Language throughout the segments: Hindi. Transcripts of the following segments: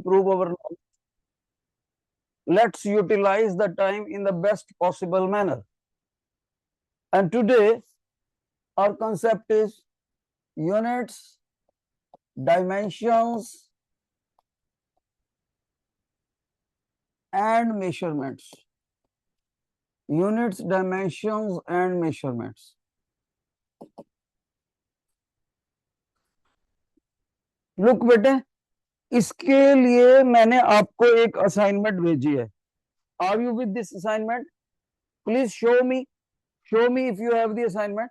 improve our knowledge. Let's utilize the time in the best possible manner. And today, our concept is units, dimensions, and measurements. Units, dimensions, and measurements. Look बेटे, इसके लिए मैंने आपको एक असाइनमेंट भेजी है. Are you with this assignment? Please show me if you have the assignment.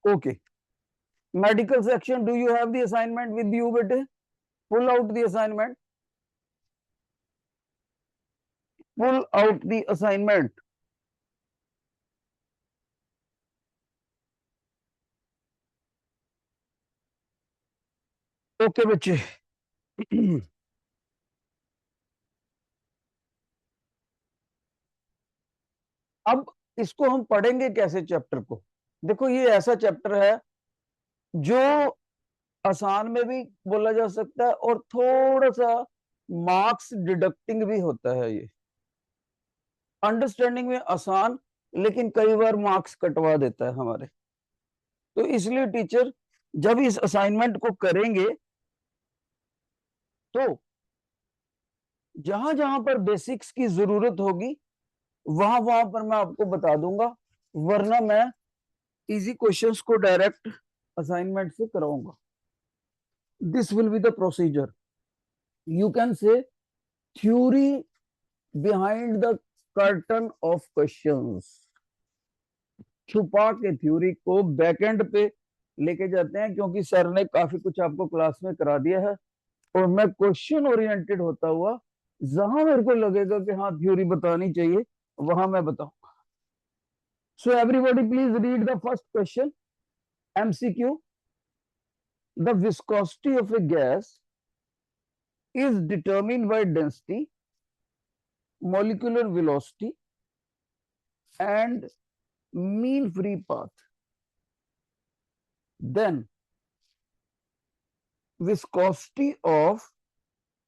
Okay. Medical section, do you have the assignment with you बेटे? Pull out the assignment. Pull out the assignment. Okay बच्चे. अब इसको हम पढ़ेंगे कैसे चैप्टर को. देखो ये ऐसा चैप्टर है जो आसान में भी बोला जा सकता है और थोड़ा सा मार्क्स डिडक्टिंग भी होता है. ये अंडरस्टैंडिंग में आसान, लेकिन कई बार मार्क्स कटवा देता है हमारे. तो इसलिए टीचर जब इस असाइनमेंट को करेंगे तो जहां जहां पर बेसिक्स की जरूरत होगी वहां वहां पर मैं आपको बता दूंगा, वरना मैं इजी क्वेश्चंस को डायरेक्ट असाइनमेंट से कराऊंगा. This will be the procedure. You can say theory behind the curtain of questions. छुपा के थ्योरी को बैकएंड पे लेके जाते हैं, क्योंकि सर ने काफी कुछ आपको क्लास में करा दिया है और मैं क्वेश्चन ओरिएंटेड होता हुआ जहां मेरे को लगेगा कि हाँ थ्योरी बतानी चाहिए वहां मैं बताऊंगा. So everybody please read the first question. MCQ. The viscosity of A gas is determined by density, molecular velocity, and mean free path. Then viscosity of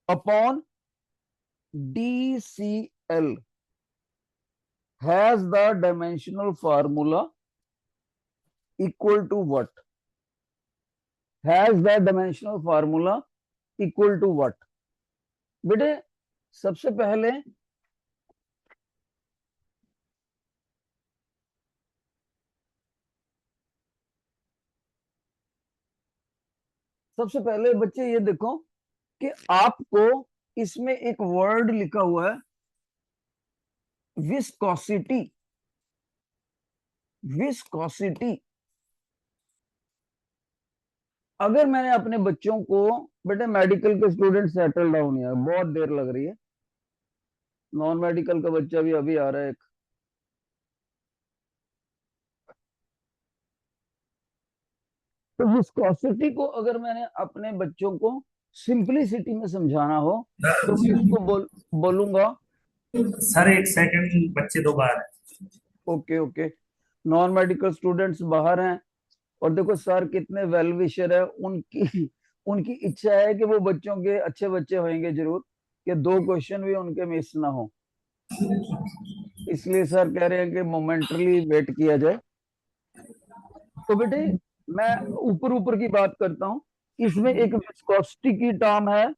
upon dCl has the dimensional formula equal to what? Has the dimensional formula equal to what? बेटे सबसे पहले बच्चे ये देखो कि आपको इसमें एक वर्ड लिखा हुआ है विस्कोसिटी. विस्कोसिटी अगर मैंने अपने बच्चों को, बेटे मेडिकल के स्टूडेंट सेटल डाउन है, बहुत देर लग रही है. नॉन मेडिकल का बच्चा भी अभी आ रहा है एक. तो विस्कोसिटी को अगर मैंने अपने बच्चों को सिंपलिसिटी में समझाना हो तो मैं इसको बोलूंगा. सर एक सेकंड, बच्चे दो बार. ओके. नॉन मेडिकल स्टूडेंट्स बाहर हैं और देखो सर कितने वेल विशर है. उनकी इच्छा है कि वो बच्चों के अच्छे बच्चे होंगे जरूर, कि 2 क्वेश्चन भी उनके मिस ना हो. इसलिए सर कह रहे हैं कि मोमेंटली वेट किया जाए. तो बेटे मैं ऊपर की बात करता हूं. इसमें एक विस्कोसिटी की टर्म है,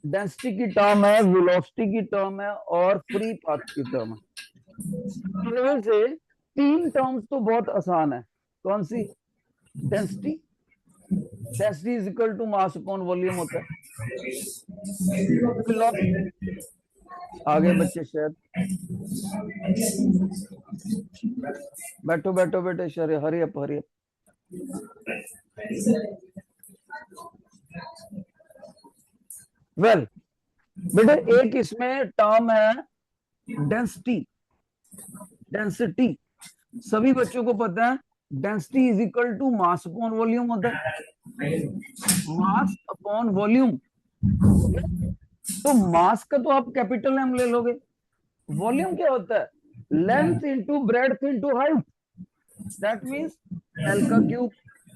डेंसिटी की टर्म है, वेलोसिटी की टर्म है और फ्री पाथ की टर्म है. इनमें से 3 टर्म्स तो बहुत आसान है. कौन सी? Density. Density is equal to mass upon volume होता है. आगे बच्चे शायद बैठो बेटे. शरे हरी अप. वेल बेटे एक इसमें टर्म है डेंसिटी. सभी बच्चों को पता है density is equal to mass upon volume होता है. Mass upon volume. तो मास का तो आप कैपिटल एम ले लोगे. वॉल्यूम क्या होता है? Length into breadth into height. That means L का क्यूब.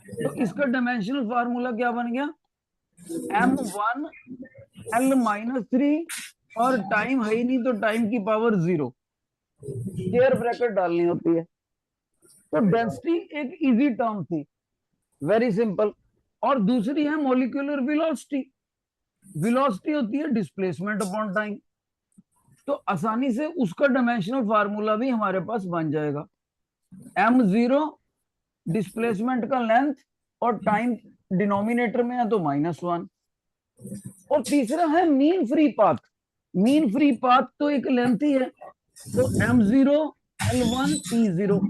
तो इसका डायमेंशनल फार्मूला क्या बन गया? m1 l-3 और टाइम है ही नहीं तो टाइम की पावर 0, स्क्वायर ब्रैकेट डालनी होती है। तो डेंसिटी एक इजी टर्म थी, वेरी सिंपल। और दूसरी है मॉलिक्यूलर वेलोसिटी। वेलोसिटी होती है डिस्प्लेसमेंट अपॉन टाइम। तो आसानी से उसका डायमेंशनल फार्मूला भी हमारे पास बन जाएगा। m0 डिस्प्लेसमेंट का लेंथ और टाइम डिनोमिनेटर में है तो -1। और तीसरा है mean free path. Mean free path तो एक लेंथ ही है, तो m0 l1 t0।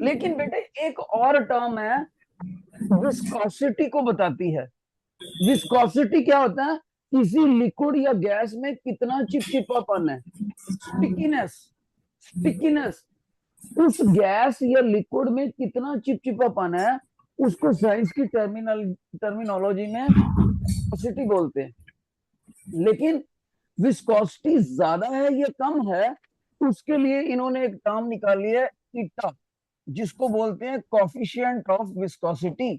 लेकिन बेटे एक और टर्म है विस्कोसिटी को बताती है। विस्कोसिटी क्या होता है? किसी लिक्विड या गैस में कितना चिपचिपापन है, स्टिकीनेस। स्टिकीनेस, उस गैस या लिक्विड में कितना चिपचिपापन है, उसको साइंस की टर्मिनोलॉजी में विस्कोसिटी बोलते हैं। लेकिन विस्कोसिटी ज्यादा है या कम है, उसके लिए इन्होंने एक टर्म निकाली है ईटा, जिसको बोलते हैं coefficient of viscosity.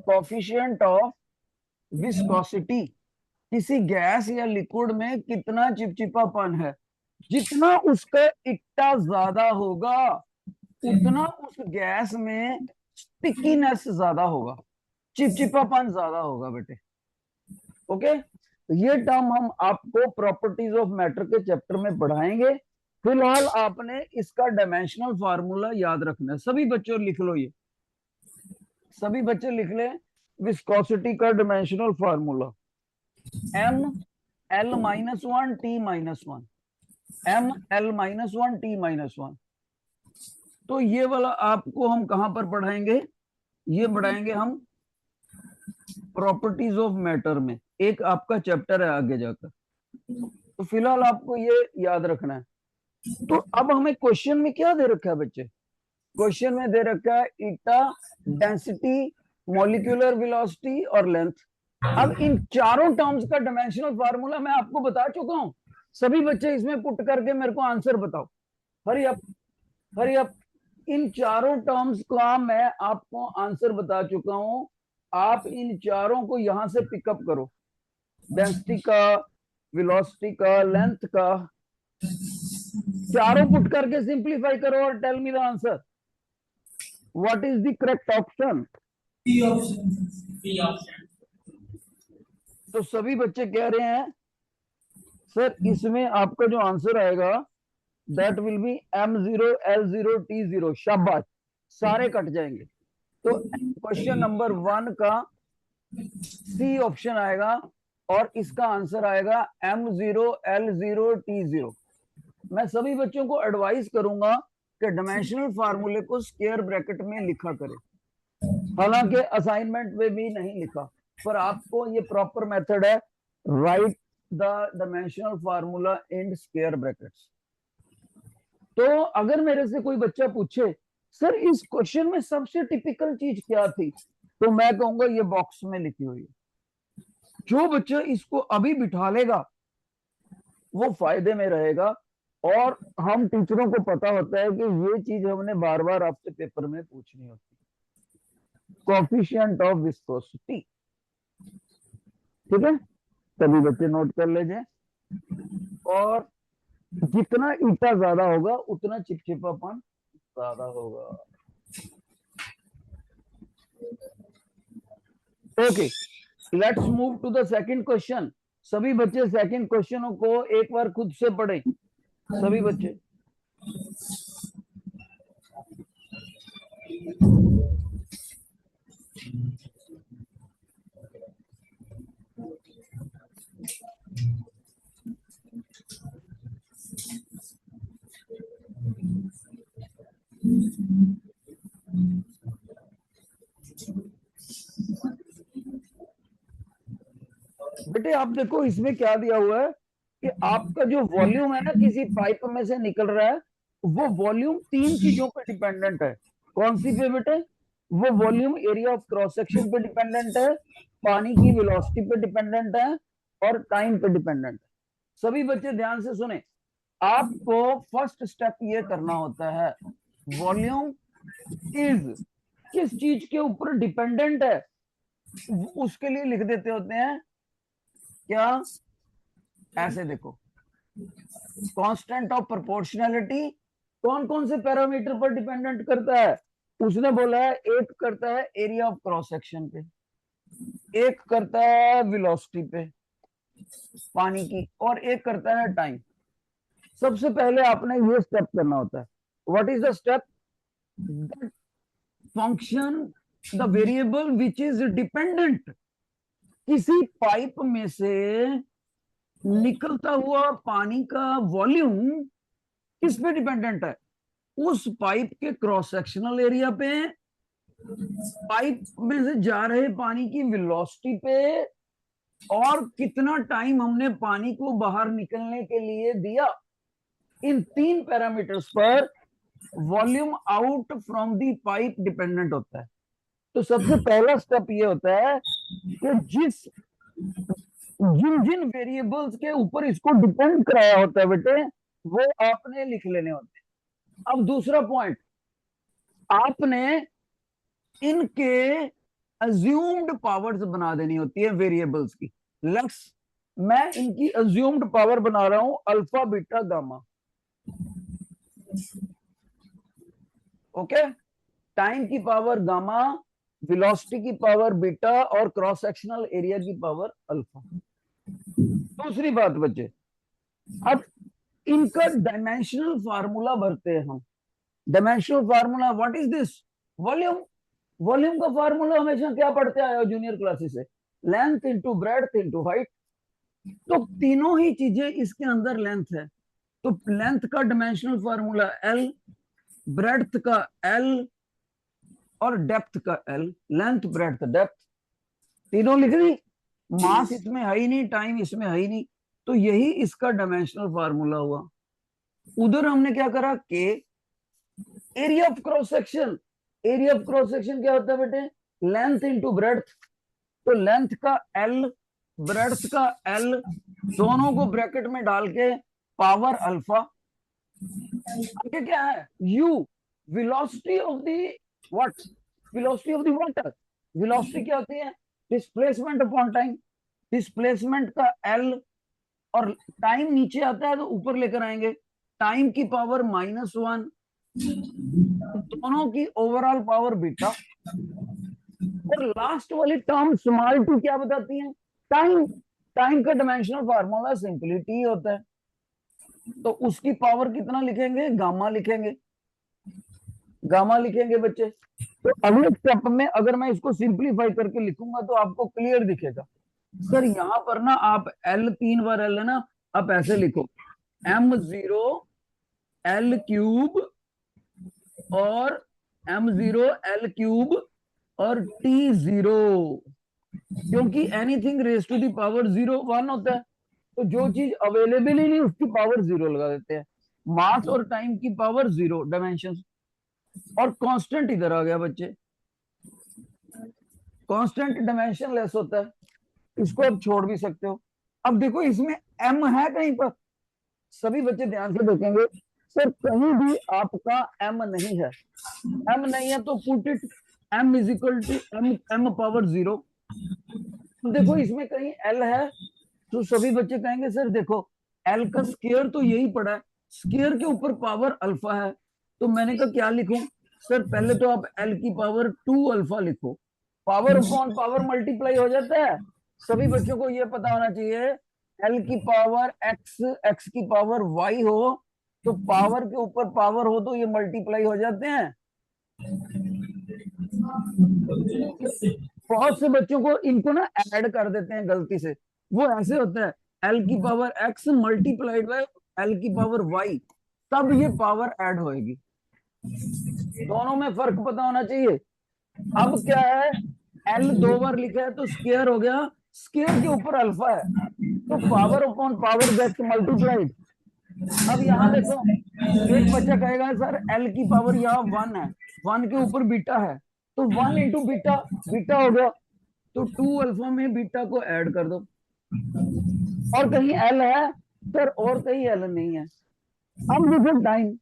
Coefficient of viscosity, किसी गैस या लिक्विड में कितना चिपचिपापन है, जितना उसका इट्टा ज्यादा होगा उतना उस गैस में स्टिकीनेस ज्यादा होगा, चिपचिपापन ज्यादा होगा बेटे। ओके, तो ये टर्म हम आपको प्रॉपर्टीज ऑफ मैटर के चैप्टर में पढ़ाएंगे। फिलहाल आपने इसका डायमेंशनल फार्मूला याद रखना है। सभी बच्चों लिख लो, ये सभी बच्चे लिख ले विस्कोसिटी का dimensional formula m l-1 t-1, m l-1 t-1। तो ये वाला आपको हम कहां पर पढ़ाएंगे? ये पढ़ाएंगे हम प्रॉपर्टीज ऑफ मैटर में, एक आपका चैप्टर है आगे जाकर। तो फिलहाल आपको ये याद रखना है। तो अब हमें क्वेश्चन में क्या दे रखा है बच्चे? क्वेश्चन में दे रखा है ईटा, डेंसिटी, मॉलिक्यूलर वेलोसिटी और लेंथ। अब इन चारों टर्म्स का डायमेंशनल फार्मूला मैं आपको बता चुका हूं। सभी बच्चे इसमें पुट करके मेरे को आंसर बताओ। Hurry up, hurry up. इन चारों टर्म्स का मैं आपको आंसर बता चुका हूं। आप इन चारों को यहां से पिकअप करो, डेंसिटी का, वेलोसिटी का, लेंथ का, चारों पुट करके सिंप्लीफाई करो और tell me the answer. What is the correct option? B option, B option. तो सभी बच्चे कह रहे हैं सर इसमें आपका जो आंसर आएगा that will be m0 l0 t0। शाबाश, सारे कट जाएंगे। तो क्वेश्चन नंबर 1 का सी ऑप्शन आएगा और इसका आंसर आएगा m0 l0 t0। मैं सभी बच्चों को एडवाइस करूंगा कि डायमेंशनल फार्मूले को स्क्वायर ब्रैकेट में लिखा करें। हालांकि असाइनमेंट में भी नहीं लिखा, पर आपको ये प्रॉपर मेथड है, right the dimensional formula in square brackets. तो अगर मेरे से कोई बच्चा पूछे सर इस क्वेश्चन में सबसे टिपिकल चीज क्या थी, तो मैं कहूंगा ये बॉक्स में लिखी हुई है। जो बच्चा इसको अभी बिठा लेगा वो फायदे में रहेगा। और हम टीचरों को पता होता है कि ये चीज हमने बार बार आपसे पेपर में पूछनी होती है, कोफिशिएंट ऑफ विस्कोसिटी। ठीक है, सभी बच्चे नोट कर लीजिए। और जितना ईटा ज्यादा होगा उतना चिपचिपापन ज्यादा होगा। Okay, let's move to the second question. सभी बच्चे सेकंड क्वेश्चन को एक बार खुद से पढ़ें, सभी बच्चे। बेटे आप देखो इसमें क्या दिया हुआ है कि आपका जो वॉल्यूम है ना किसी पाइप में से निकल रहा है, वो वॉल्यूम 3 चीजों पे डिपेंडेंट है। कौन सी पे बेटे? वो volume area of cross section पे डिपेंडेंट है, पानी की वेलोसिटी पे डिपेंडेंट है और टाइम पे डिपेंडेंट है। सभी बच्चे ध्यान से सुने, आपको फर्स्ट स्टेप ये करना होता है, वॉल्यूम इज किस चीज के ऊपर डिपेंडेंट है? उसके लिए लिख देते होते हैं क्या, ऐसे देखो, कांस्टेंट ऑफ प्रोपोर्शनैलिटी कौन कौन से पैरामीटर पर डिपेंडेंट करता है? उसने बोला है एक करता है एरिया ऑफ क्रॉस सेक्शन पे, एक करता है वेलोसिटी पे पानी की, और एक करता है टाइम। सबसे पहले आपने ये स्टेप करना होता है। What is the step? Function the variable which is dependent, किसी पाइप में से निकलता हुआ पानी का वॉल्यूम किस पे डिपेंडेंट है? उस पाइप के क्रॉस सेक्शनल एरिया पे, पाइप में से जा रहे पानी की वेलोसिटी पे, और कितना टाइम हमने पानी को बाहर निकलने के लिए दिया। इन 3 पैरामीटर्स पर volume out from the pipe dependent होता है। तो सबसे पहला स्टेप ये होता है कि जिन जिन वेरिएबल्स के ऊपर इसको डिपेंड कराया होता है बेटे, वो आपने लिख लेने होते हैं। अब दूसरा पॉइंट, आपने इनके अज्यूम्ड पावर्स बना देनी होती है वेरिएबल्स की। लेट्स, मैं इनकी अज्यूम्ड पावर बना रहा हूं alpha beta gamma. Okay, time की पावर गामा, वेलोसिटी की पावर बीटा, और क्रॉस सेक्शनल एरिया की पावर अल्फा। दूसरी बात बच्चे, अब इनका डायमेंशनल फार्मूला भरते हैं हम। Dimensional formula what is this? Volume. Volume का फार्मूला हमेशा क्या पढ़ते आए हो जूनियर क्लासेस से? Length into breadth into height. तो तीनों ही चीजें इसके अंदर लेंथ है। तो लेंथ का डायमेंशनल फार्मूला एल, ब्रेड्थ का एल, और डेप्थ का एल। लेंथ ब्रेड्थ डेप्थ तीनों लिख दी। मास इसमें है ही नहीं, टाइम इसमें है ही नहीं, तो यही इसका डायमेंशनल फार्मूला हुआ। उधर हमने क्या करा के area of cross section. Area of cross section क्या होता है बेटे? Length into breadth. तो लेंथ का एल, ब्रेड्थ का एल, दोनों को ब्रैकेट में डाल के पावर अल्फा। आगे क्या है? You, velocity of the what? Velocity of the water. Velocity क्या होती है? Displacement upon time. डिस्प्लेसमेंट का एल, और टाइम नीचे आता है तो ऊपर लेकर आएंगे, टाइम की पावर -1, दोनों की ओवरऑल पावर बीटा। और लास्ट वाली टर्म स्मॉल टू क्या बताती है? टाइम। टाइम का डायमेंशनल फार्मूला सिंपलिटी होता है, तो उसकी पावर कितना लिखेंगे? गामा लिखेंगे। गामा लिखेंगे बच्चे। तो अगले स्टेप में अगर मैं इसको सिंप्लीफाई करके लिखूंगा तो आपको क्लियर दिखेगा। सर यहां पर ना आप एल 3 बार एल है ना, आप ऐसे लिखो m0 एल क्यूब और m0 एल क्यूब और t0, क्योंकि anything raise to the power 0 1 होता है, तो जो चीज अवेलेबल ही नहीं उसकी पावर 0 लगा देते हैं। मास और टाइम की पावर 0 डायमेंशन। और कांस्टेंट इधर आ गया बच्चे, कांस्टेंट डायमेंशन लेस होता है, इसको आप छोड़ भी सकते हो। अब देखो इसमें m है कहीं पर? सभी बच्चे ध्यान से देखेंगे, सर कहीं भी आपका m नहीं है। m नहीं है तो put it m is equal to m power 0। तो देखो इसमें कहीं l है, तो सभी बच्चे कहेंगे सर देखो l का स्क्वायर तो यही पड़ा है, स्क्वायर के ऊपर पावर अल्फा है। तो मैंने कहा क्या लिखूं? सर पहले तो आप l की पावर 2 अल्फा लिखो। पावर अपॉन पावर मल्टीप्लाई हो जाता है। सभी बच्चों को यह पता होना चाहिए, l की पावर x, x की पावर y हो तो पावर के ऊपर पावर हो तो ये मल्टीप्लाई हो जाते हैं। बहुत से बच्चों को इनको ना ऐड कर देते हैं गलती से, वो ऐसे होता है एल की power x multiplied by L की पावर वाई, तब ये पावर ऐड होएगी। दोनों में फर्क पता होना चाहिए। अब क्या है, एल 2 बार लिखा है तो स्क्वायर हो गया, स्क्वायर के ऊपर अल्फा है तो power upon power gets multiplied. अब यहाँ देखो एक बच्चा कहेगा सर एल की पावर यहाँ 1 है, 1 के ऊपर बीटा है, तो 1 इंटू बीटा, बीटा हो गया, तो 2 अल्फा में बीटा को ऐड कर दो। और कहीं एल है सर, और कहीं एल नहीं है। अब देखो टाइम,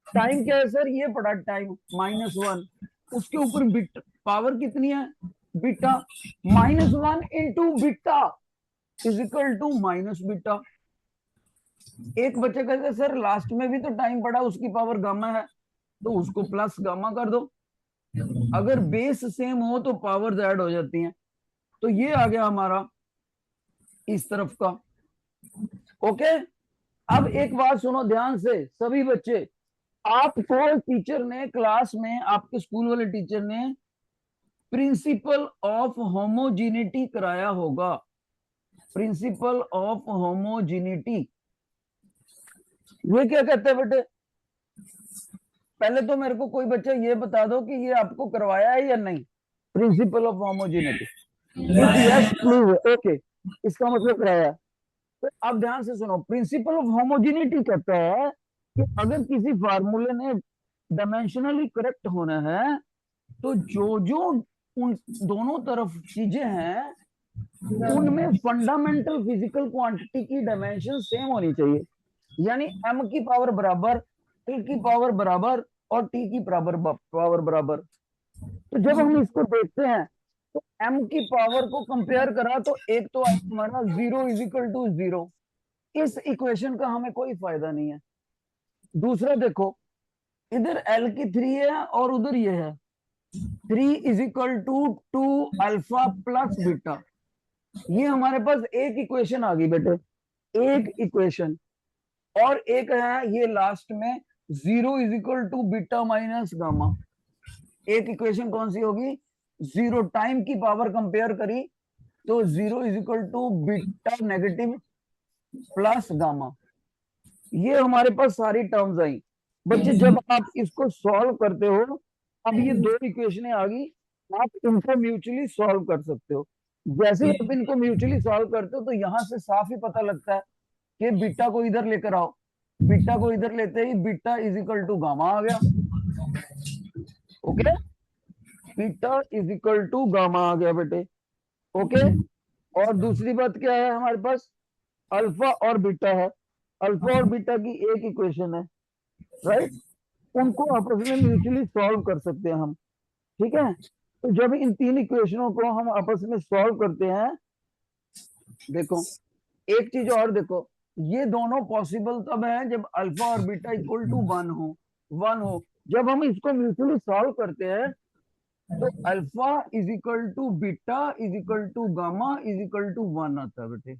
टाइम क्या है सर? ये पड़ा टाइम -1, उसके ऊपर बिट पावर कितनी है? Beta, -1 into beta is equal to minus beta. एक बच्चे कहते सर लास्ट में भी तो टाइम पड़ा, उसकी पावर गामा है, तो उसको प्लस गामा कर दो। अगर बेस सेम हो तो पावर्स ऐड हो जाती हैं। तो ये आ गया हमारा इस तरफ का। ओके, अब एक बात सुनो ध्यान से सभी बच्चे, आपको टीचर ने क्लास में, आपके स्कूल वाले टीचर ने प्रिंसिपल ऑफ होमोजीनिटी कराया होगा। प्रिंसिपल ऑफ होमोजीनिटी ये क्या कहते हैं बेटे? पहले तो मेरे को कोई बच्चा ये बता दो कि ये आपको करवाया है या नहीं, principle of homogeneity. If yes please, okay, इसका मतलब कराया है। तो अब ध्यान से सुनो, प्रिंसिपल ऑफ होमोजीनिटी कहता है कि अगर किसी फार्मूले ने डायमेंशनली करेक्ट होना है तो जो जो उन दोनों तरफ चीजें हैं उनमें फंडामेंटल फिजिकल क्वांटिटी की डायमेंशन सेम होनी चाहिए। यानी m की पावर बराबर, l की पावर बराबर और t की पावर बराबर। तो जब हम इसको देखते हैं तो m की पावर को कंपेयर करा तो एक तो हमारा 0 इज इक्वल टू 0। इस इक्वेशन का हमें कोई फायदा नहीं है। दूसरा देखो, इधर l की 3 है और उधर ये है 3 is equal to 2 alpha plus beta. ये हमारे पास एक इक्वेशन आ गई बेटे, एक इक्वेशन। और एक है ये लास्ट में 0 is equal to beta minus gamma. एक इक्वेशन कौन सी होगी? 0 टाइम की पावर कंपेयर करी तो 0 is equal to beta negative plus gamma. ये हमारे पास सारी टर्म्स आई। बच्चे जब आप इसको सॉल्व करते हो, अब ये दो इक्वेशनें आ गई, आप इनको म्यूचुअली सॉल्व कर सकते हो। जैसे ही आप इनको म्यूचुअली सॉल्व करते हो तो यहां से साफ ही पता लगता है कि बीटा को इधर लेकर आओ। बीटा को इधर लेते ही beta is equal to gamma आ गया। Okay, beta is equal to gamma आ गया बेटे। ओके, और दूसरी बात क्या है हमारे पास? अल्फा और बीटा है। अल्फा और बीटा की एक इक्वेशन है, राइट? उनको आपस में म्यूचुअली सॉल्व कर सकते हैं हम। ठीक है, तो जब इन तीन इक्वेशनों को हम आपस में सॉल्व करते हैं, देखो एक चीज और देखो, ये दोनों पॉसिबल तब है जब अल्फा और बीटा इक्वल टू 1 हो। जब हम इसको म्यूचुअली सॉल्व करते हैं तो alpha is equal to beta is equal to gamma is equal to 1 आता है बेटे,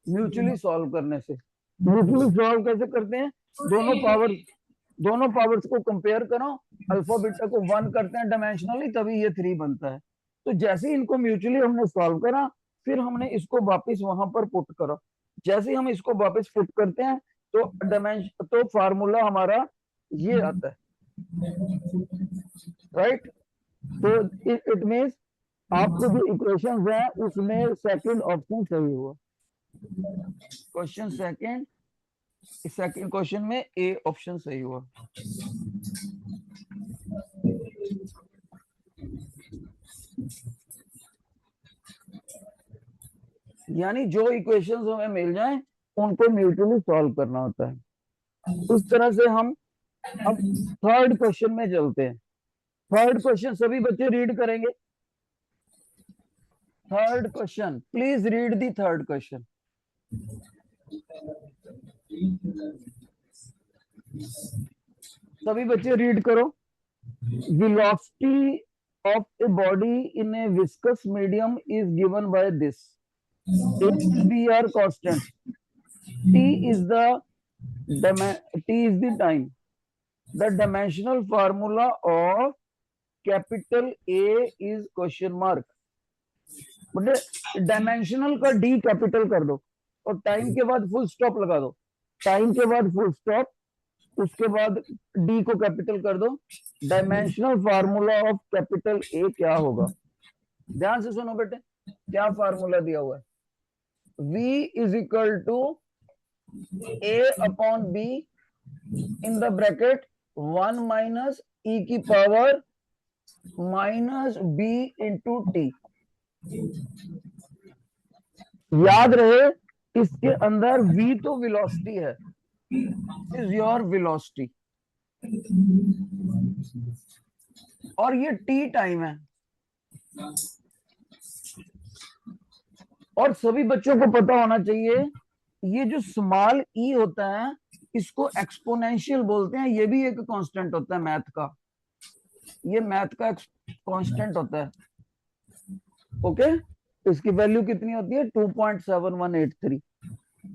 म्यूचुअली सॉल्व करने से। म्यूचुअली सॉल्व कैसे करते हैं? दोनों पावर्स को कंपेयर करो, अल्फा बीटा को 1 करते हैं डायमेंशनली, तभी ये 3 बनता है। तो जैसे ही इनको म्यूचुअली हमने सॉल्व करा, फिर हमने इसको वापस वहां पर पुट करा। जैसे ही हम इसको वापस पुट करते हैं तो डायमेंशन, तो फार्मूला हमारा ये आता है, राइट? तो इट मीन्स आपको जो इक्वेशन है उसमें सेकंड ऑप्शन सही हुआ। क्वेश्चन सेकंड क्वेश्चन में ए ऑप्शन सही हुआ। यानी जो इक्वेशंस हमें मिल जाएं उनको म्यूचुअली सॉल्व करना होता है। उस तरह से हम अब थर्ड क्वेश्चन में चलते हैं। थर्ड क्वेश्चन सभी बच्चे रीड करेंगे। Third question, please read the third question. सभी बच्चे रीड करो। Velocity of a body in a viscous medium is given by this. A and B are constant. T is the time. The dimensional formula of capital A is question mark. Dimensional का डी कैपिटल कर दो और टाइम के बाद फुल स्टॉप लगा दो। टाइम के बाद फुल स्टॉप, उसके बाद डी को कैपिटल कर दो। Dimensional formula of capital A क्या होगा? ध्यान से सुनो बेटे, क्या फार्मूला दिया हुआ है? V is equal to A upon B in the bracket 1 minus E की power minus B into T. याद रहे इसके अंदर V तो वेलोसिटी है, इज योर वेलोसिटी, और ये T टाइम है। और सभी बच्चों को पता होना चाहिए ये जो स्मॉल ई होता है इसको एक्सपोनेंशियल बोलते हैं, ये भी एक कांस्टेंट होता है मैथ का, ये मैथ का कांस्टेंट होता है। ओके, इसकी वैल्यू कितनी होती है 2.7183।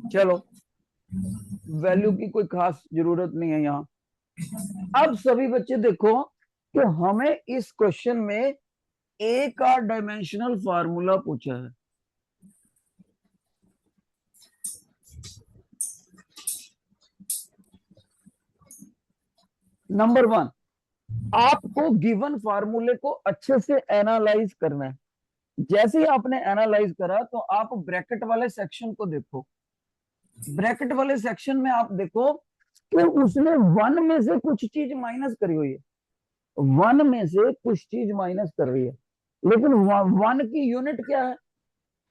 चलो, वैल्यू की कोई खास जरूरत नहीं है यहाँ। अब सभी बच्चे देखो कि हमें इस क्वेश्चन में ए का डायमेंशनल फार्मूला पूछा है। नंबर 1, आपको गिवन फार्मूले को अच्छे से एनालाइज करना है। जैसे ही आपने एनालाइज करा तो आप ब्रैकेट वाले सेक्शन को देखो। ब्रैकेट वाले सेक्शन में आप देखो कि उसने 1 में से कुछ चीज माइनस करी हुई है, 1 में से कुछ चीज माइनस कर रही है, लेकिन 1 की यूनिट क्या है?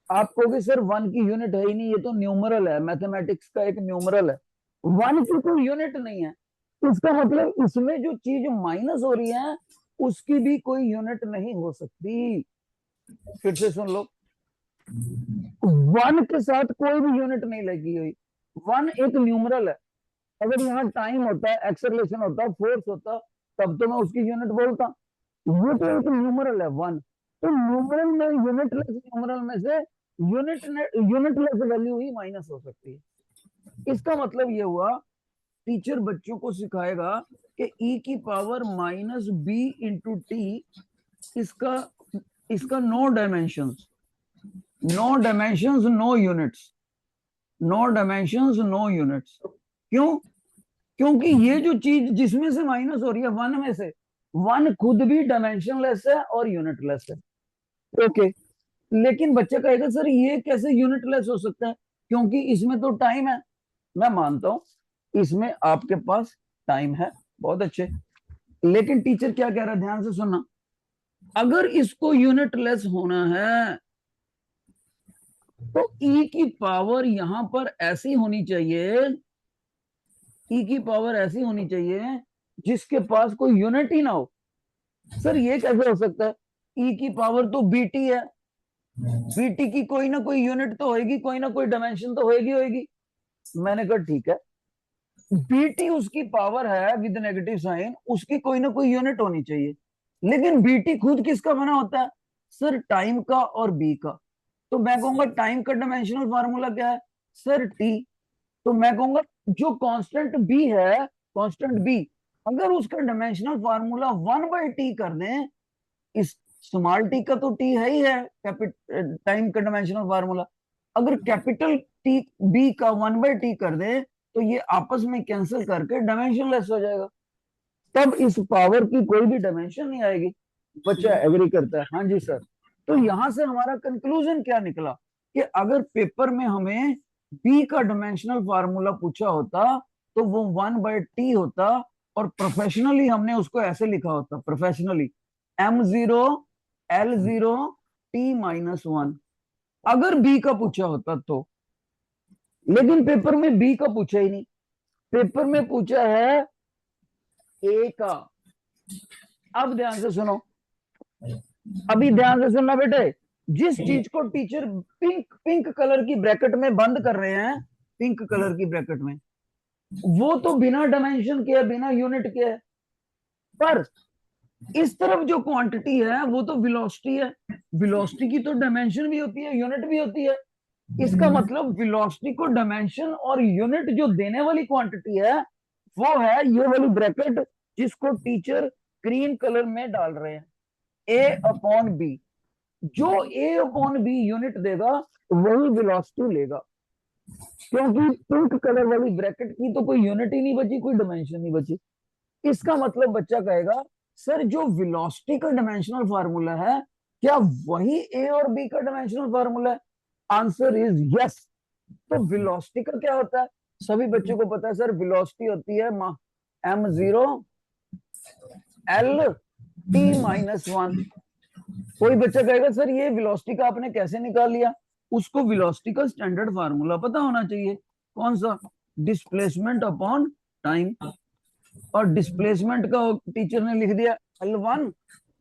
आप कहोगे सर 1 की यूनिट है ही नहीं, ये तो न्यूमरल है, मैथमेटिक्स का एक न्यूमरल है। 1 की कोई यूनिट नहीं है, इसका मतलब इसमें जो चीज माइनस हो रही है उसकी भी कोई यूनिट नहीं हो सकती। फिर से सुन लो, 1 के साथ कोई भी यूनिट नहीं लगी हुई। 1 एक न्यूमरल है, अगर यहाँ टाइम होता है, एक्सेलरेशन होता, फोर्स होता, तब तो मैं उसकी यूनिट बोलता। ये तो एक न्यूमरल है 1, तो न्यूमरल में यूनिटलेस न्यूमरल में से यूनिटलेस वैल्यू ही माइनस हो सकती है। इसका मतलब ये हुआ टीचर बच्चों को सिखाएगा कि ई की power minus B into T, इसका इसका no dimensions, no dimensions no units, no dimensions no units. क्यों? क्योंकि ये जो चीज जिसमें से माइनस हो रही है 1 में से, 1 खुद भी डायमेंशनलेस है और यूनिटलेस है। ओके, लेकिन बच्चा कहेगा सर ये कैसे यूनिटलेस हो सकता है, क्योंकि इसमें तो टाइम है। मैं मानता हूं इसमें आपके पास टाइम है, बहुत अच्छे, लेकिन टीचर क्या कह रहा है, ध्यान से सुनना। अगर इसको यूनिटलेस होना है तो ई की पावर यहां पर ऐसी होनी चाहिए, ई की पावर ऐसी होनी चाहिए जिसके पास कोई यूनिट ही ना हो। सर ये कैसे हो सकता है? ई की पावर तो बीटी है, बीटी की कोई ना कोई यूनिट तो होगी, कोई ना कोई डायमेंशन तो होगी होगी। मैंने कहा ठीक है, बीटी उसकी पावर है विद नेगेटिव साइन, उसकी कोई ना कोई यूनिट होनी चाहिए, लेकिन बीटी खुद किसका बना होता है? सर टाइम का और बी का। तो मैं कहूंगा टाइम का डायमेंशनल फार्मूला क्या है? Sir T. तो मैं कहूंगा जो कांस्टेंट बी है, कांस्टेंट बी, अगर उसका डायमेंशनल फार्मूला 1/t कर दें, इस स्मॉल टी का तो टी है ही है टाइम का डायमेंशनल फार्मूला, अगर कैपिटल टी बी का 1/t कर दे तो ये आपस में कैंसिल करके डायमेंशनलेस हो जाएगा, तब इस पावर की कोई भी डायमेंशन नहीं आएगी। बच्चा एग्री करता है, हाँ जी सर। तो यहां से हमारा कंक्लूजन क्या निकला कि अगर पेपर में हमें बी का डायमेंशनल फार्मूला पूछा होता तो वो 1/t होता, और प्रोफेशनली हमने उसको ऐसे लिखा होता, प्रोफेशनली m0 L0 t-1, अगर बी का पूछा होता तो। लेकिन पेपर में बी का पूछा ही नहीं, पेपर में पूछा है ए का। अब ध्यान से सुनो, अभी ध्यान से सुनना बेटे, जिस चीज को टीचर पिंक पिंक कलर की ब्रैकेट में बंद कर रहे हैं, पिंक कलर की ब्रैकेट में, वो तो बिना डायमेंशन के है, बिना यूनिट के है, पर इस तरफ जो क्वांटिटी है वो तो वेलोसिटी है। वेलोसिटी की तो डायमेंशन भी होती है, यूनिट भी होती है। इसका मतलब वेलोसिटी को डायमेंशन और यूनिट जो देने वाली क्वांटिटी है वो है ये वाली ब्रैकेट जिसको टीचर ग्रीन कलर में डाल रहे हैं, A/B। जो A/B यूनिट देगा वही वेलोसिटी लेगा, क्योंकि पिंक कलर वाली ब्रैकेट की तो कोई यूनिट ही नहीं बची, कोई डायमेंशन नहीं बची। इसका मतलब बच्चा कहेगा सर जो वेलोसिटी का डायमेंशनल फार्मूला है क्या वही ए और बी का डायमेंशनल फार्मूला है? Answer is yes. तो वेलोसिटी का क्या होता है? सभी बच्चों को पता है सर, वेलोसिटी होती है m0 L t-1। कोई बच्चा कहेगा सर ये वेलोसिटी का आपने कैसे निकाल लिया? उसको वेलोसिटी का स्टैंडर्ड फार्मूला पता होना चाहिए। कौन सा? Displacement upon time. और डिस्प्लेसमेंट का टीचर ने लिख दिया L1,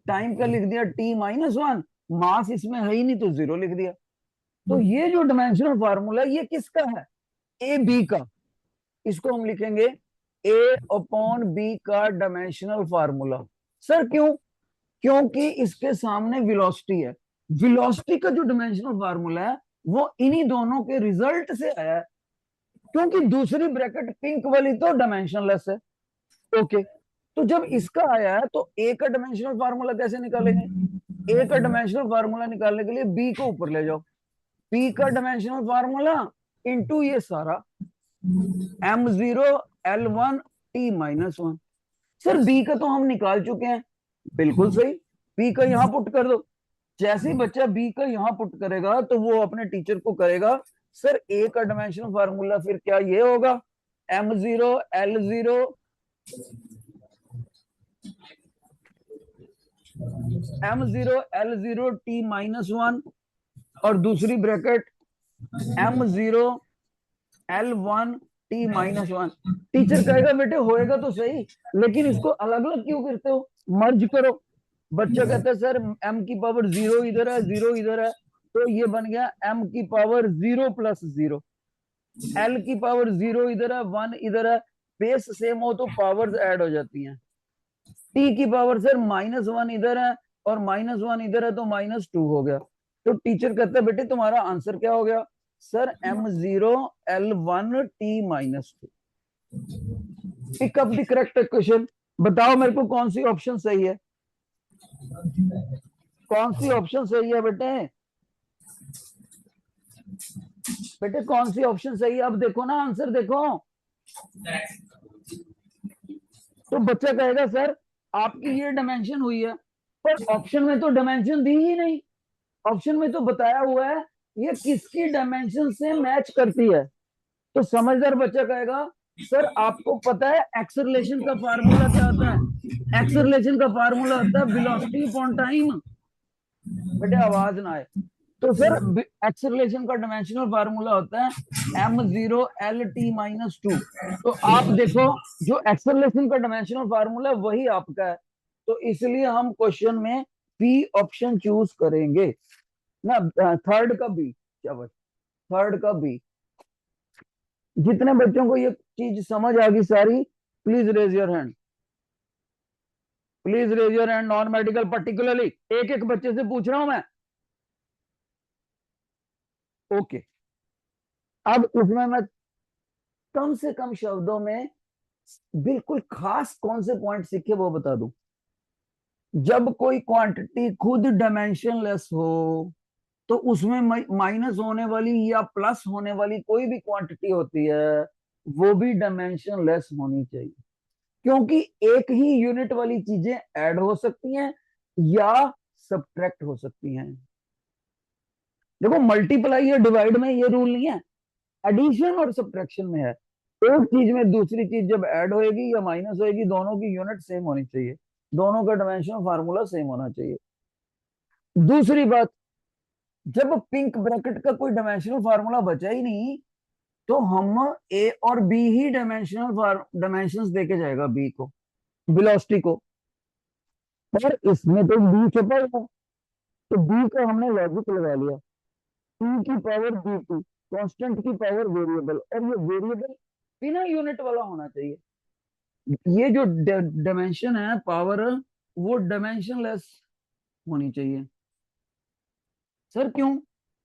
टाइम का लिख दिया t-1, मास इसमें है ही नहीं तो 0 लिख दिया। तो ये जो डायमेंशनल फार्मूला ये किसका है? ए बी का। इसको हम लिखेंगे ए अपॉन बी का डायमेंशनल फार्मूला। सर क्यों? क्योंकि इसके सामने वेलोसिटी है। वेलोसिटी का जो डायमेंशनल फार्मूला है वो इन्हीं दोनों के रिजल्ट से आया है, क्योंकि दूसरी ब्रैकेट पिंक वाली तो डायमेंशनलेस है। ओके, तो जब इसका आया है तो ए का डायमेंशनल फार्मूला कैसे निकालेंगे? ए का डायमेंशनल फार्मूला निकालने के लिए बी को ऊपर ले जाओ। बी का डायमेंशनल फार्मूला इंटू ये सारा m0 l1 t-1। Sir B का तो हम निकाल चुके हैं, बिल्कुल सही। बी का यहां पुट कर दो। जैसे ही बच्चा बी का यहां पुट करेगा तो वो अपने टीचर को करेगा, सर ए का डायमेंशनल फार्मूला फिर क्या ये होगा? m0 l0 m0 l0 t-1 और दूसरी bracket m0 l1 t-1। Teacher कहेगा बेटे होएगा तो सही, लेकिन इसको अलग अलग क्यों करते हो? मर्ज करो। बच्चा कहता है सर m की पावर 0 इधर है, 0 इधर है, तो ये बन गया m की पावर 0 प्लस 0। l की पावर 0 इधर है, 1 इधर है, बेस सेम हो तो पावर्स ऐड हो जाती हैं। t की पावर सर -1 इधर है और -1 इधर है, तो -2 हो गया। तो टीचर कहता है बेटे तुम्हारा आंसर क्या हो गया? Sir m0 l1 t-2। Pick up the correct question. बताओ मेरे को कौन सी ऑप्शन सही है? कौन सी ऑप्शन सही है बेटे? बेटे कौन सी ऑप्शन सही है? अब देखो ना, आंसर देखो। तो बच्चा कहेगा सर आपकी ये डायमेंशन हुई है, पर ऑप्शन में तो डायमेंशन दी ही नहीं। ऑप्शन में तो बताया हुआ है ये किसकी डायमेंशन से मैच करती है। तो समझदार बच्चा कहेगा सर आपको पता है एक्सेलरेशन का फार्मूला क्या होता है? एक्सेलरेशन का फार्मूला होता है वेलोसिटी अपॉन टाइम। बेटे आवाज ना आए। तो सर एक्सेलरेशन का डायमेंशनल फार्मूला होता है m0 l t-2। तो आप देखो जो एक्सेलरेशन का डायमेंशनल फार्मूला वही आपका है, तो इसलिए हम क्वेश्चन में बी ऑप्शन चूज करेंगे ना। थर्ड का बी। क्या बस थर्ड का बी। जितने बच्चों को ये चीज समझ आ गई सारी, please raise your hand. Please raise your hand, non medical particularly. एक एक बच्चे से पूछ रहा हूं मैं। ओके, अब इसमें मैं कम से कम शब्दों में बिल्कुल खास कौन से पॉइंट सीखे वो बता दूं। जब कोई क्वांटिटी खुद डायमेंशनलेस हो तो उसमें माइनस होने वाली या प्लस होने वाली कोई भी क्वांटिटी होती है वो भी डायमेंशनलेस होनी चाहिए, क्योंकि एक ही यूनिट वाली चीजें ऐड हो सकती हैं या सब्ट्रैक्ट हो सकती हैं। देखो मल्टीप्लाई या डिवाइड में ये रूल नहीं है, एडिशन और सब्ट्रैक्शन में है। एक चीज में दूसरी चीज जब ऐड होएगी या माइनस होएगी, दोनों की यूनिट सेम होनी चाहिए, दोनों का डायमेंशनल फार्मूला सेम होना चाहिए। दूसरी बात, जब पिंक ब्रैकेट का कोई डायमेंशनल फार्मूला बचा ही नहीं तो हम ए और बी ही डायमेंशंस देके जाएगा बी को, वेलोसिटी को। पर इसमें तो बी छपा हुआ, तो बी का हमने लॉजिक लगा लिया। टी की पावर बी टी, कांस्टेंट की पावर वेरिएबल, और ये वेरिएबल बिना यूनिट वाला होना चाहिए। ये जो डायमेंशन है पावर वो डायमेंशनलेस होनी चाहिए। सर क्यों?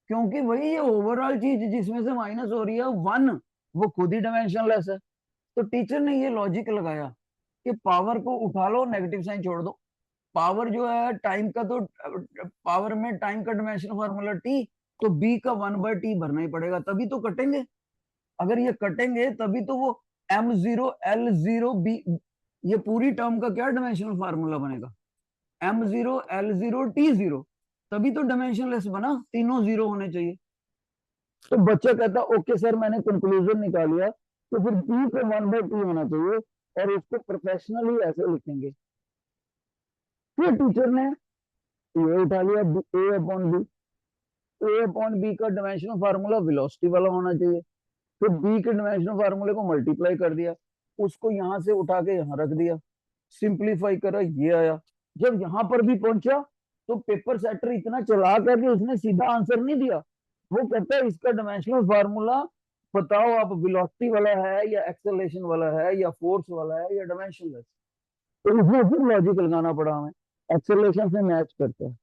क्योंकि वही ये ओवरऑल चीज जिसमें से माइनस हो रही है 1, वो खुद ही डायमेंशनलेस है। तो टीचर ने ये लॉजिक लगाया कि पावर को उठा लो, नेगेटिव साइन छोड़ दो। पावर जो है टाइम का, तो पावर में टाइम का डायमेंशन फॉर्मूला टी, तो बी का 1/t भरना ही पड़ेगा, तभी तो कटेंगे। अगर ये कटेंगे तभी तो वो m0 l0 b, ये पूरी टर्म का क्या डायमेंशनल फार्मूला बनेगा? m0 l0 t0, तभी तो डायमेंशनलेस बना, तीनों जीरो होने चाहिए। तो बच्चा कहता ओके सर मैंने कंक्लूजन निकाल लिया, तो फिर b का 1/t होना चाहिए और इसको प्रोफेशनली ऐसे लिखेंगे। फिर टीचर ने ये उठा लिया ए अपॉन बी। ए अपॉन बी का डायमेंशनल फार्मूला वेलोसिटी वाला होना चाहिए। फिर बी के डायमेंशनल फार्मूले को मल्टीप्लाई कर दिया, उसको यहां से उठा के यहां रख दिया, सिंप्लीफाई करा, ये आया। जब यहां पर भी पहुंचा तो पेपर सेटर इतना चला करके उसने सीधा आंसर नहीं दिया, वो कहता है इसका डायमेंशनल फार्मूला बताओ, आप वेलोसिटी वाला है या एक्सेलरेशन वाला है या फोर्स वाला है या डायमेंशनलेस। तो इसमें फिर लॉजिक लगाना पड़ा हमें, एक्सेलरेशन से मैच करता है।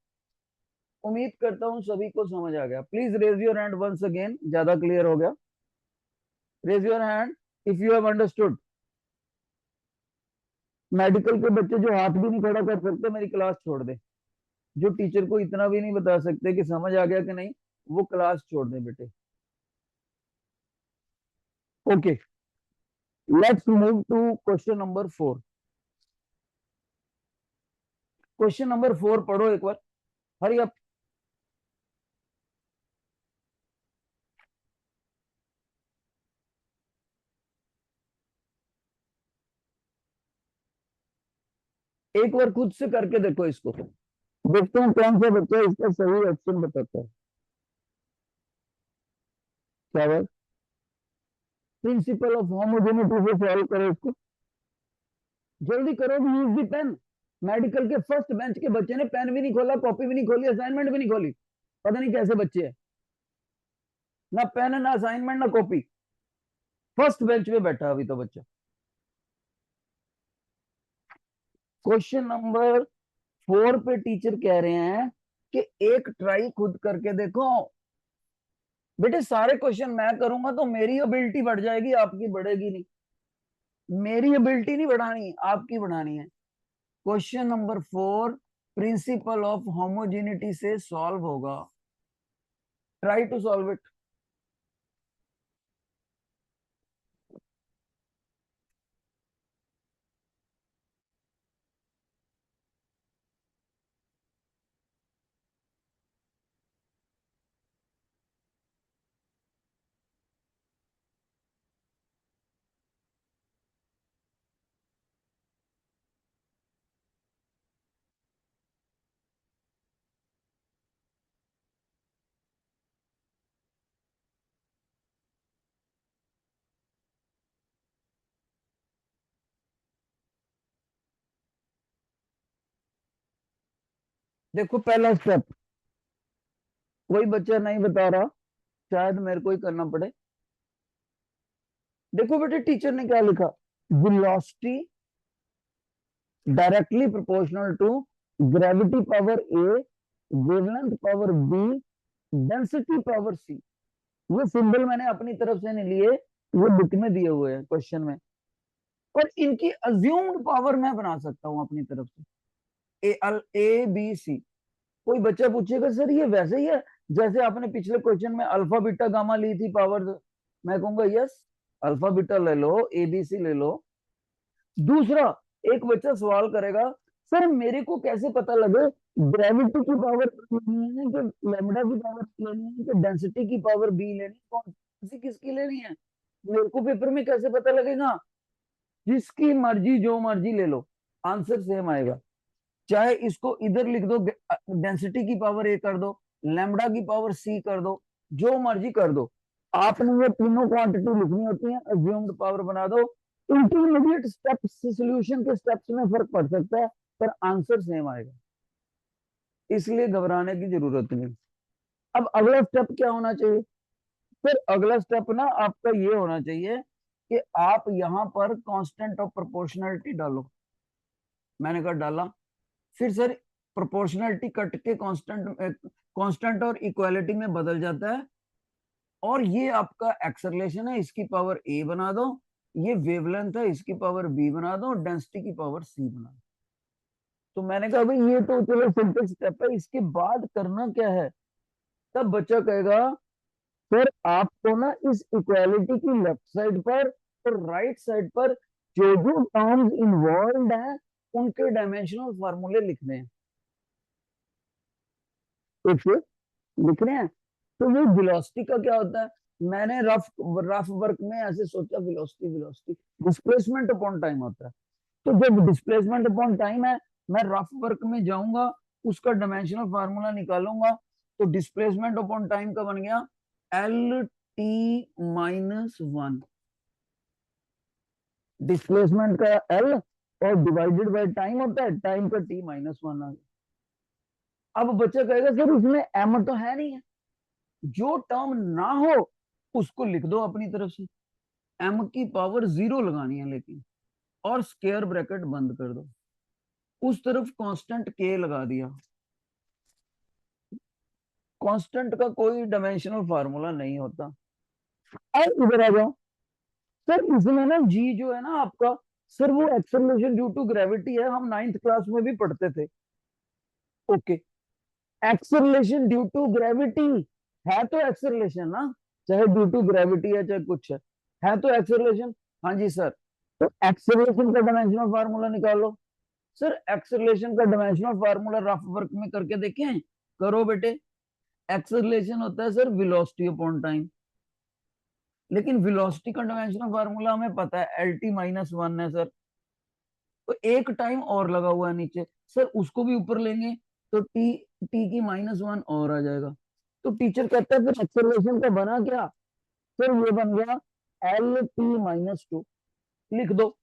उम्मीद करता हूँ सभी को समझ आ गया। Please raise your hand once again, ज्यादा क्लियर हो गया। Raise your hand if you have understood. Medical के बच्चे जो हाथ भी नहीं खड़ा कर सकते मेरी क्लास छोड़ दे, जो टीचर को इतना भी नहीं बता सकते कि समझ आ गया कि नहीं, वो क्लास छोड़ दे बेटे। Okay, let's move to question number 4। Question number 4 पढ़ो एक बार, हरी अप। एक बार खुद से करके देखो इसको, देखते हैं कौन सा बच्चा इसका सही ऑप्शन बताता है। क्या बात, प्रिंसिपल ऑफ होमोजेनिटी से सॉल्व करो इसको, जल्दी करो, यूज दी पेन। मेडिकल के फर्स्ट बेंच के बच्चे ने पेन भी नहीं खोला, कॉपी भी नहीं खोली, असाइनमेंट भी नहीं खोली। पता नहीं कैसे बच्चे हैं, ना पेन ना असाइनमेंट ना कॉपी, फर्स्ट बेंच पे बैठा अभी तो बच्चा। क्वेश्चन नंबर 4 पे टीचर कह रहे हैं कि एक ट्राई खुद करके देखो। बेटे सारे क्वेश्चन मैं करूंगा तो मेरी एबिलिटी बढ़ जाएगी, आपकी बढ़ेगी नहीं। मेरी एबिलिटी नहीं बढ़ानी, आपकी बढ़ानी है। Question number 4 principle of homogeneity से सॉल्व होगा। Try to solve it. देखो पहला स्टेप, कोई बच्चा नहीं बता रहा, शायद मेरे को ही करना पड़े। देखो बेटे टीचर ने क्या लिखा, velocity directly proportional to gravity power A, wavelength power B, density power C. ये सिंबल मैंने अपनी तरफ से नहीं लिए, वो बुक में दिए हुए हैं क्वेश्चन में, और इनकी अज्यूम्ड पावर मैं बना सकता हूं अपनी तरफ से, ए बी सी। कोई बच्चा पूछेगा सर ये वैसे ही है जैसे आपने पिछले क्वेश्चन में अल्फा बीटा गामा ली थी पावर, मैं कहूंगा यस, अल्फा बीटा ले लो, एबीसी ले लो। दूसरा, एक बच्चा सवाल करेगा सर मेरे को कैसे पता लगे ग्रेविटी की पावर लेनी है कि लैम्डा की पावर लेनी है कि डेंसिटी की पावर बी लेनी है, कौन सी किसकी लेनी है, मेरे को पेपर में कैसे पता लगेगा। जिसकी मर्जी जो मर्जी ले लो, आंसर सेम आएगा। चाहे इसको इधर लिख दो, डेंसिटी की पावर ए कर दो, लैम्डा की पावर सी कर दो, जो मर्जी कर दो, आपने ये तीनों क्वांटिटी लिखनी होती है, अज्यूम्ड पावर बना दो। इंटरमीडिएट स्टेप्स, सोल्यूशन के स्टेप्स में फर्क पड़ सकता है पर आंसर सेम आएगा, इसलिए घबराने की जरूरत नहीं। अब अगला स्टेप क्या होना चाहिए, फिर अगला स्टेप ना आपका ये होना चाहिए कि आप यहां पर कांस्टेंट ऑफ प्रोपोर्शनलिटी डालो। मैंने कहा डाला, फिर सर प्रोपोर्शनलिटी कट के कांस्टेंट और इक्वालिटी में बदल जाता है, और ये आपका एक्सेलरेशन है, इसकी पावर ए बना दो, ये वेवलेंथ है, इसकी पावर बी बना दो, डेंसिटी की पावर सी बना दो। तो मैंने कहा भाई ये तो चलो सिंपल स्टेप है, इसके बाद करना क्या है। तब बच्चा कहेगा सर आपको ना इस इक्वालिटी की लेफ्ट साइड पर और राइट साइड पर जो जो टर्म्स इन्वॉल्व हैं उनके डायमेंशनल फार्मूले लिखने हैं। तो लिख रहे हैं, तो ये वेलोसिटी का क्या होता है, मैंने रफ रफ वर्क में ऐसे सोचा, velocity velocity displacement upon time होता है। तो जब डिस्प्लेसमेंट अपॉन टाइम है, मैं रफ वर्क में जाऊंगा, उसका डायमेंशनल फार्मूला निकालूंगा, तो डिस्प्लेसमेंट अपॉन टाइम का बन गया L t-1। डिस्प्लेसमेंट का L और डिवाइडेड बाय टाइम होता है, टाइम का t-1 आ गया। अब बच्चा कहेगा सर उसमें m तो है नहीं है, जो टर्म ना हो उसको लिख दो अपनी तरफ से, m की पावर 0 लगानी है लेकिन, और स्क्वायर ब्रैकेट बंद कर दो, उस तरफ कांस्टेंट k लगा दिया। कांस्टेंट का कोई डायमेंशनल फार्मूला नहीं होता। अब इधर आ जाओ सर, इसमें ना g जो है ना आपका, सर वो एक्सेलरेशन ड्यू टू ग्रेविटी है, हम 9th क्लास में भी पढ़ते थे। Okay, acceleration due to gravity है तो एक्सेलरेशन ना, चाहे ड्यू टू ग्रेविटी है चाहे कुछ है तो एक्सेलरेशन। हाँ जी सर, तो एक्सेलरेशन का डायमेंशनल फार्मूला निकालो। सर एक्सेलरेशन का डायमेंशनल फार्मूला रफ वर्क में करके देखें, करो बेटे। एक्सेलरेशन होता है सर वेलोसिटी अपॉन टाइम, लेकिन वेलोसिटी का डायमेंशनल फार्मूला हमें पता है LT-1 है सर, तो एक टाइम और लगा हुआ है नीचे, सर उसको भी ऊपर लेंगे तो टी की -1 और आ जाएगा। तो टीचर कहता है फिर एक्सेलरेशन का बना क्या, फिर ये बन गया LT-2, लिख दो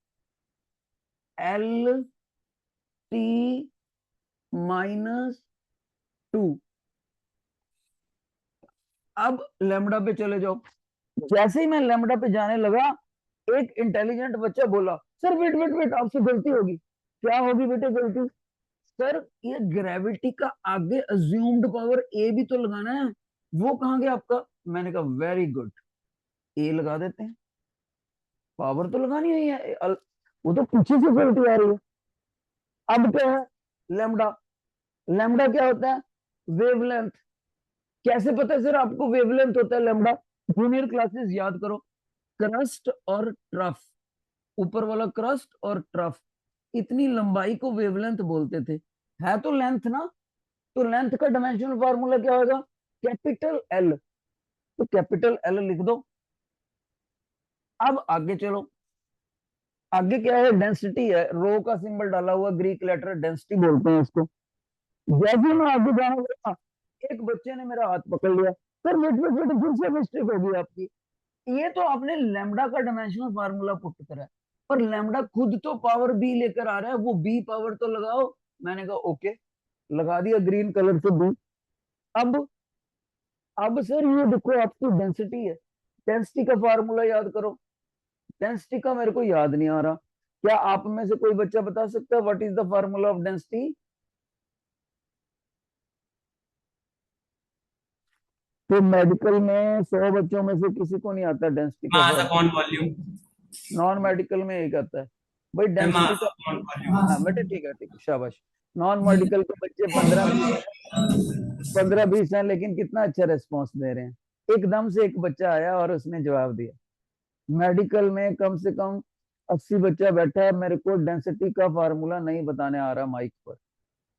LT-2। अब लेमडा पे चले जाओ। जैसे ही मैं लेमडा पे जाने लगा, एक इंटेलिजेंट बच्चा बोला सर वेट वेट वेट, आपसे गलती होगी। क्या होगी बेटे गलती? सर ये ग्रेविटी का आगे अज्यूम्ड पावर ए भी तो लगाना है, वो कहाँ गया आपका? मैंने कहा वेरी गुड, ए लगा देते हैं, पावर तो लगानी नहीं है, वो तो पीछे से गलती आ रही है। अब क्या है? लेमडा। लेमडा क्या होता है? वेवलेंथ। कैसे पता है सर आपको वेवलेंथ होता है लेमडा? जूनियर क्लासेस याद करो, क्रस्ट और ट्रफ, ऊपर वाला क्रस्ट और ट्रफ, इतनी लंबाई को वेवलेंथ बोलते थे। है तो लेंथ ना, तो लेंथ का डायमेंशनल फार्मूला क्या होगा? Capital L. तो कैपिटल एल लिख दो। अब आगे चलो, आगे क्या है? डेंसिटी है, रो का सिंबल डाला हुआ, ग्रीक लेटर डेंसिटी बोलते हैं उसको। जैसे मैं आगे जाने लगा, एक बच्चे ने मेरा हाथ पकड़ लिया, सर वेट वेट वेट, फिर से मिस्टेक होगी आपकी, ये तो आपने लैम्डा का डायमेंशनल फार्मूला पुट करा है, पर लैम्डा खुद तो पावर बी लेकर आ रहा है, वो बी पावर तो लगाओ। मैंने कहा ओके, लगा दिया ग्रीन कलर से बी। अब अब सर ये देखो आपकी डेंसिटी है, डेंसिटी का फार्मूला याद करो। डेंसिटी का मेरे को याद नहीं आ रहा, क्या आप में से कोई बच्चा बता सकता है what is the formula of density? तो मेडिकल में 100 बच्चों में से किसी को नहीं आता डेंसिटी का Mass formula? upon volume. Non medical में एक आता है भाई डेंसिटी Mass का। upon volume. हाँ बेटे ठीक है शाबाश। नॉन मेडिकल के बच्चे 15-20 हैं, लेकिन कितना अच्छा रिस्पॉन्स दे रहे हैं। एकदम से एक बच्चा आया और उसने जवाब दिया। मेडिकल में कम से कम 80 बच्चा बैठा है, मेरे को डेंसिटी का फार्मूला नहीं बताने आ रहा माइक पर,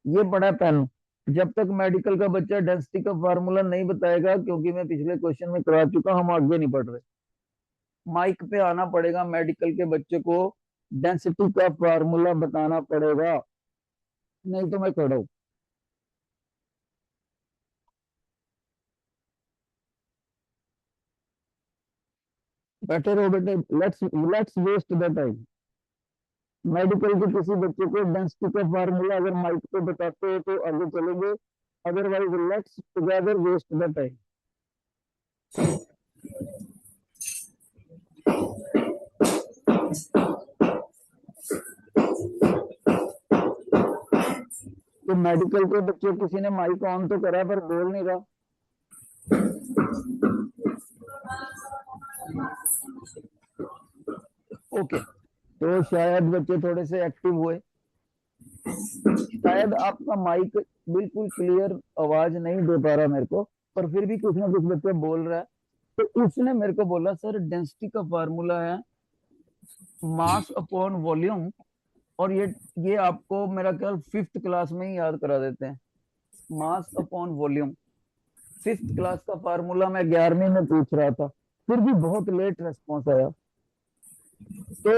ये पढ़ा पहलू। जब तक मेडिकल का बच्चा डेंसिटी का फार्मूला नहीं बताएगा, क्योंकि मैं पिछले क्वेश्चन में करा चुका, हम आगे नहीं पढ़ रहे, माइक पे आना पड़ेगा मेडिकल के बच्चे को, डेंसिटी का फार्मूला बताना पड़ेगा, नहीं तो मैं खड़ा हूं। बैठे रहो बेटे, let's let's waste the time. Medical के किसी बच्चे को डेंसिटी का फार्मूला अगर माइक पे बताते हो तो आगे चलेंगे, otherwise let's together waste the time. तो मेडिकल के बच्चे किसी ने माइक ऑन तो करा पर बोल नहीं रहा। ओके, तो शायद बच्चे थोड़े से एक्टिव हुए, शायद आपका माइक बिल्कुल क्लियर आवाज नहीं दे पा रहा मेरे को, पर फिर भी कुछ ना कुछ बच्चा बोल रहा है। तो उसने मेरे को बोला सर डेंसिटी का फार्मूला है मास अपॉन वॉल्यूम, और ये आपको मेरा ख्याल 5th क्लास में ही याद करा देते हैं, मास अपॉन वॉल्यूम। 5th क्लास का फार्मूला मैं 11वीं में पूछ रहा था, फिर भी बहुत लेट रेस्पॉन्स आया। तो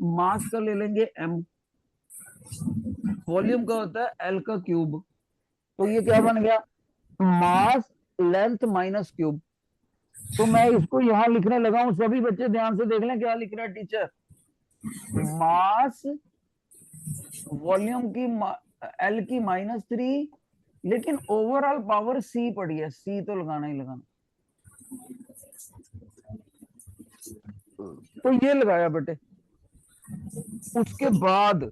मास का ले लेंगे m, वॉल्यूम का होता है L का क्यूब, तो ये क्या बन गया? मास लेंथ माइनस क्यूब। तो मैं इसको यहां लिखने लगा हूं, सभी बच्चे ध्यान से देख लें क्या लिख रहा है टीचर। मास वॉल्यूम की L की -3 लेकिन ओवरऑल पावर सी पड़ी है, सी तो लगाना ही लगाना। तो ये लगाया बेटे। उसके बाद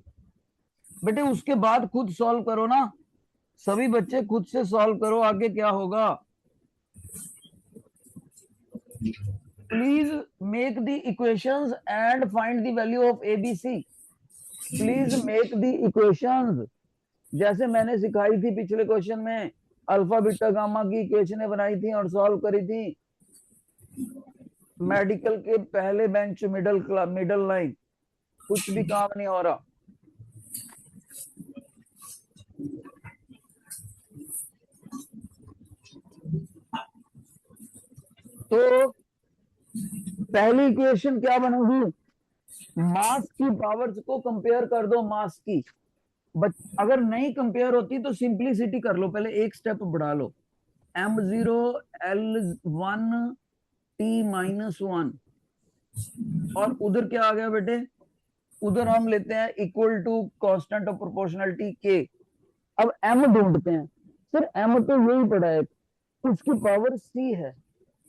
बेटे, उसके बाद खुद सॉल्व करो ना, सभी बच्चे खुद से सॉल्व करो, आगे क्या होगा। Please make the equations and find the value of ABC. Please make the equations, जैसे मैंने सिखाई थी पिछले क्वेश्चन में, अल्फा बीटा गामा की इक्वेशनें बनाई थी और सॉल्व करी थी। मेडिकल के पहले बेंच, मिडल लाइन, कुछ भी काम नहीं हो रहा। तो पहली इक्वेशन क्या बनेगी, मास की पावर्स को कंपेयर कर दो, मास की। अगर नहीं कंपेयर होती तो सिंप्लिसिटी कर लो, पहले एक स्टेप बढ़ा लो। m0 l1 t-1, और उधर क्या आ गया बेटे, उधर हम लेते हैं equal to constant of proportionality के। अब m ढूंढते हैं। सर m तो यही पड़ा है, उसकी पावर c है।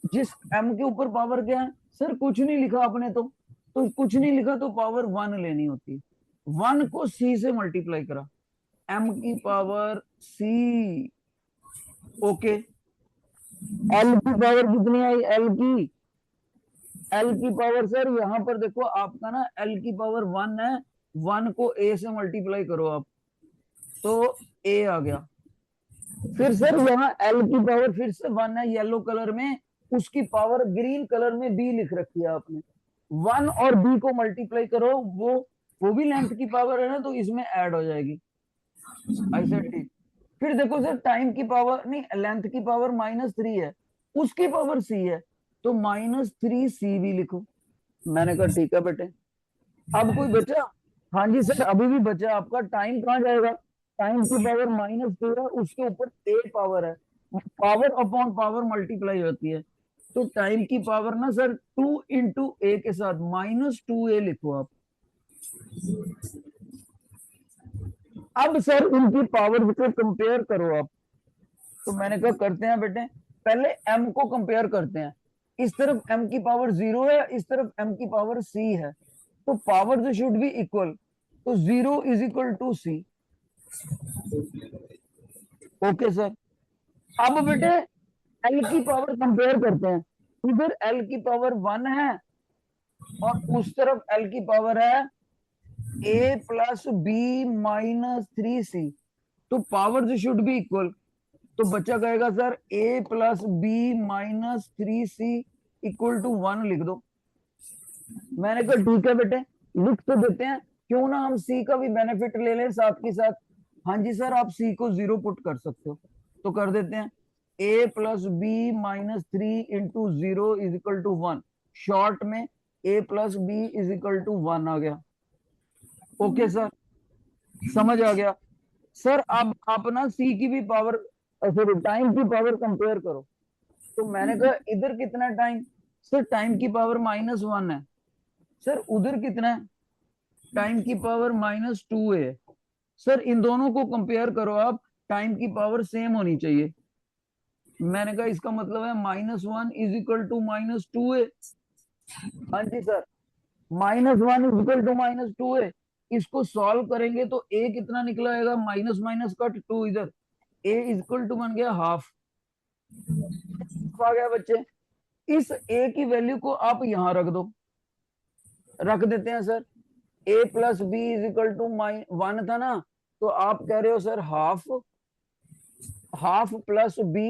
जिस m के ऊपर पावर क्या है, सर कुछ नहीं लिखा आपने तो कुछ नहीं लिखा तो पावर 1 लेनी होती, 1 को c से मल्टीप्लाई करा, m की पावर c। ओके, l की पावर कितनी आई, l की पावर सर यहां पर देखो आपका ना, l की पावर 1 है, 1 को a से मल्टीप्लाई करो आप, तो a आ गया। फिर सर यहाँ l की पावर फिर से 1 है, येलो कलर में, उसकी पावर ग्रीन कलर में b लिख रखी है आपने। 1 और b को मल्टीप्लाई करो, वो भी लेंथ की पावर है ना, तो इसमें ऐड हो जाएगी। ऐसे ठीक। फिर देखो सर, टाइम की पावर नहीं, लेंथ की पावर -3 है, उसकी पावर c है, तो -3c भी लिखो। मैंने कहा ठीक है बेटे। अब कोई बचा, हाँ जी सर अभी भी बचा आपका, टाइम कहाँ जाएगा, टाइम की पावर -2 है, उसके ऊपर a पावर है, पावर अपॉन पावर मल्टीप्लाई होती है, तो टाइम की पावर ना सर 2 इंटू a के साथ -2a लिखो आप। अब सर उनकी पावर को कंपेयर करो आप, तो मैंने कहा करते हैं बेटे, पहले m को कंपेयर करते हैं। इस तरफ m की पावर 0 है, इस तरफ m की पावर c है, तो पावर शुड बी इक्वल, तो 0 is equal to c। Okay sir. अब बेटे l की पावर कंपेयर करते हैं, इधर l की पावर 1 है और उस तरफ l की पावर है a प्लस बी -3c, तो पावर शुड बी इक्वल, तो बच्चा कहेगा sir a plus B -3c equal to 1 लिख दो। मैंने कहा ठीक है बेटे, लिख तो देते हैं, क्यों ना हम c का भी बेनिफिट ले लें साथ के साथ। हाँ जी सर, आप c को 0 पुट कर सकते हो, तो कर देते हैं, a plus B -3 into 0 is equal to 1। Short में a plus B is equal to 1 आ गया। ओके सर, समझ आ गया। सर अब आप ना c की भी पावर, सॉरी टाइम की पावर कंपेयर करो, तो मैंने कहा इधर कितना टाइम, सर टाइम की पावर -1 है, सर उधर कितना है, टाइम की पावर -2 है। सर इन दोनों को कंपेयर करो आप, टाइम की पावर सेम होनी चाहिए। मैंने कहा इसका मतलब है -1 इज इक्वल टू -2 है। हाँ जी सर, -1 इज इक्वल टू -2 है। इसको सॉल्व करेंगे तो a कितना निकला आएगा, माइनस माइनस कट 2 इधर, a इज इक्वल टू बन गया हाफ। आ गया बच्चे, इस a की वैल्यू को आप यहां रख दो, रख देते हैं sir, a plus B is equal to 1 था ना, तो आप कह रहे हो sir half, half plus B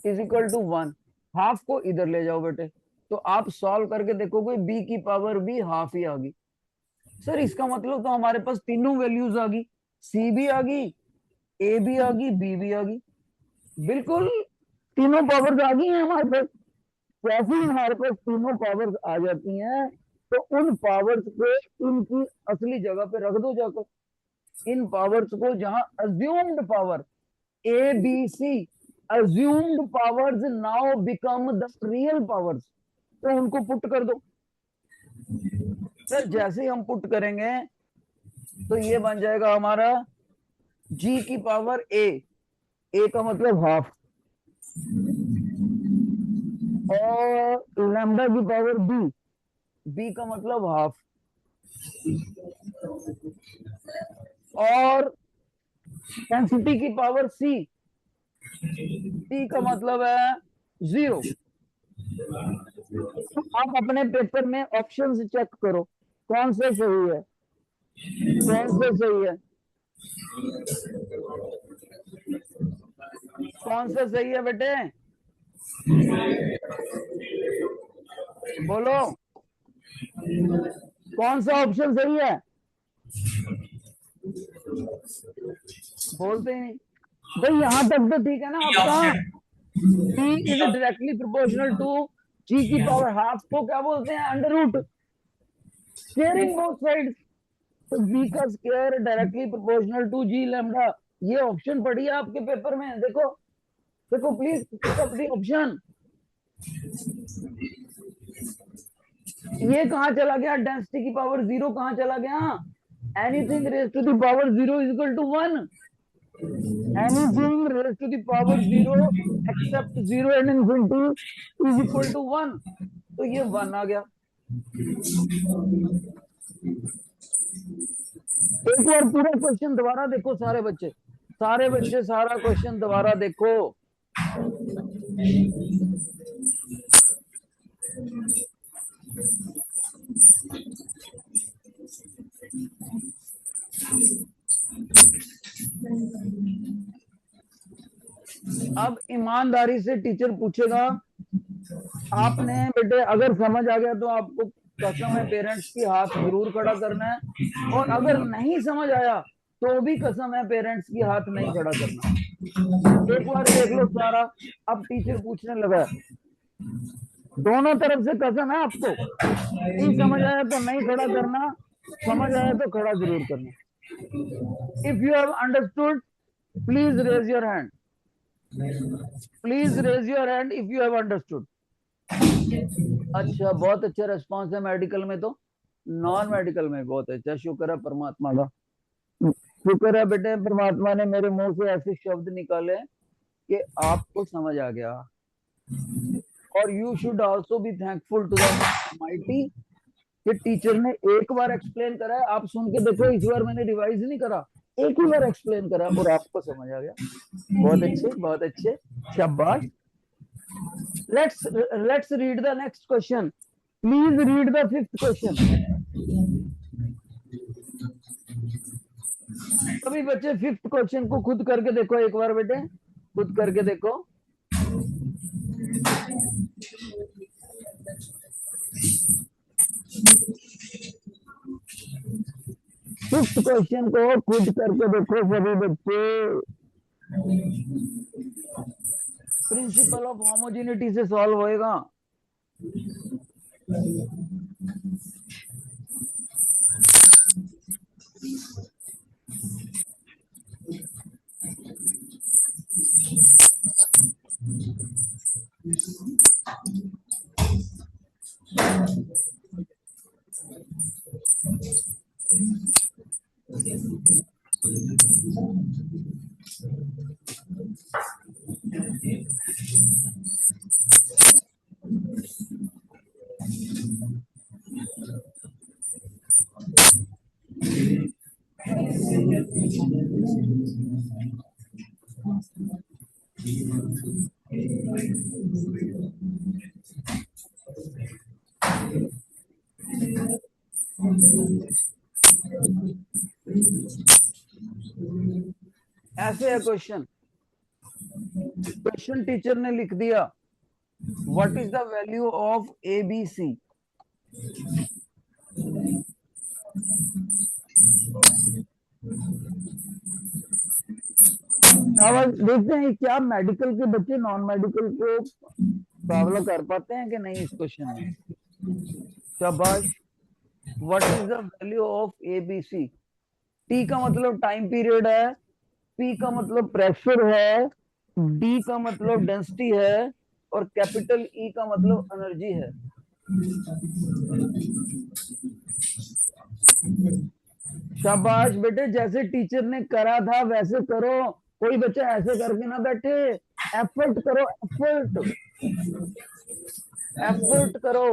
is equal to 1, half को इधर ले जाओ बेटे, तो आप सॉल्व करके देखोगे b की पावर भी हाफ ही आ गई। सर इसका मतलब तो हमारे पास तीनों वैल्यूज आ गई, c भी आ गई, a भी आ गई, b भी आ गई, बिल्कुल तीनों पावर्स आ गई हैं हमारे पास। जैसे ही हमारे पास तीनों पावर्स आ जाती हैं, तो उन पावर्स को इनकी असली जगह पे रख दो जाकर। इन पावर्स को जहां assumed power A B C, assumed powers now become the real powers, तो उनको पुट कर दो। सर जैसे ही हम पुट करेंगे तो ये बन जाएगा हमारा g की पावर a ए का मतलब हाफ, और लैम्डा की पावर बी, बी का मतलब हाफ, और डेंसिटी की पावर सी, सी का मतलब है 0। तो आप अपने पेपर में ऑप्शन चेक करो कौन सा सही है, कौन सा सही है, कौन सा सही है बेटे, बोलो कौन सा ऑप्शन सही है, बोलते ही नहीं भाई। यहां तक तो ठीक है ना B आपका, option. P B is directly proportional to G की पावर हाफ को क्या बोलते हैं, under root, squaring both side. तो V का square directly proportional to G lambda, ये ऑप्शन पढ़िए आपके पेपर में, देखो देखो please pick up the option. ये कहां चला गया, डेंसिटी की पावर 0 कहां चला गया, anything raise to the power 0 is equal to 1, anything raise to the power 0 except 0 and infinity is equal to 1, तो ये 1 आ गया। एक बार पूरा क्वेश्चन दोबारा देखो सारे बच्चे, सारे बच्चे सारा क्वेश्चन दोबारा देखो। अब ईमानदारी से टीचर पूछेगा, आपने बेटे अगर समझ आ गया तो आपको कसम है पेरेंट्स की हाथ जरूर खड़ा करना है, और अगर नहीं समझ आया तो भी कसम है पेरेंट्स की हाथ नहीं खड़ा करना। एक बार देख लो सारा, अब टीचर पूछने लगा है, दोनों तरफ से कसम है आपको, नहीं समझ आया तो नहीं खड़ा करना, समझ आया तो खड़ा जरूर करना। If you have understood please raise your hand, please raise your hand if you have understood. अच्छा, बहुत अच्छा रेस्पॉन्स है मेडिकल में, तो नॉन मेडिकल में बहुत अच्छा, शुक्र है परमात्मा का, शुक्र है बेटे परमात्मा ने मेरे मुंह से ऐसे शब्द निकाले कि आपको समझ आ गया। और you should also be thankful to the mighty कि टीचर ने एक बार एक्सप्लेन करा है, आप सुन के देखो, इस बार मैंने रिवाइज नहीं करा, एक ही बार एक्सप्लेन करा और आपको समझ आ गया। बहुत अच्छे, बहुत अच्छे, शाबाश। Let's read the next question, please read the fifth question. सभी बच्चे फिफ्थ क्वेश्चन को खुद करके देखो एक बार बेटे, खुद करके देखो। फिफ्थ क्वेश्चन को खुद करके देखो सभी बच्चे। प्रिंसिपल ऑफ होमोजेनिटी से सॉल्व होएगा। ऐसे है क्वेश्चन, क्वेश्चन टीचर ने लिख दिया, what is the value of A B C. अब देखते हैं क्या मेडिकल के बच्चे नॉन मेडिकल को मुकाबला कर पाते हैं कि नहीं इस क्वेश्चन में। शाबाश। What is the value of A B C. T का मतलब टाइम पीरियड है, पी का मतलब प्रेशर है, डी का मतलब डेंसिटी है, और कैपिटल ई का मतलब एनर्जी है। शाबाश बेटे, जैसे टीचर ने करा था वैसे करो, कोई बच्चा ऐसे करके ना बैठे, एफर्ट करो, एफर्ट, एफर्ट करो,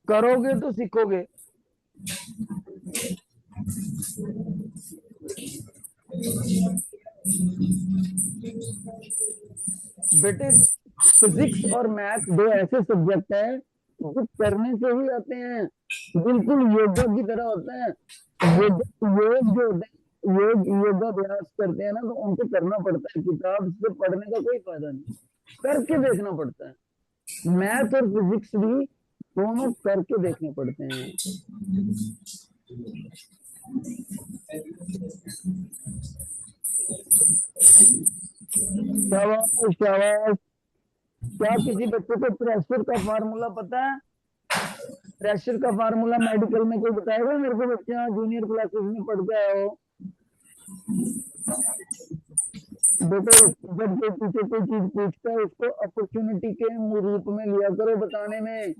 करोगे तो सीखोगे। बेटे फिजिक्स और मैथ दो ऐसे सब्जेक्ट हैं जो करने से ही आते हैं, बिल्कुल योगा की तरह होते हैं। योग योग जो होते हैं, योग योगाभ्यास करते हैं ना, तो उनको करना पड़ता है, किताब से पढ़ने का कोई फायदा नहीं, करके देखना पड़ता है। मैथ और फिजिक्स भी दोनों करके देखने पड़ते हैं। शाबाश शाबाश। क्या किसी बच्चे को प्रेशर का फार्मूला पता है? प्रेशर का फार्मूला मेडिकल में कोई बताएगा मेरे को? बच्चा जूनियर क्लासेस में पढ़ के आया हो बेटे, जब कोई पीछे कोई चीज पूछता है उसको अपॉर्चुनिटी के रूप में लिया करो बताने में।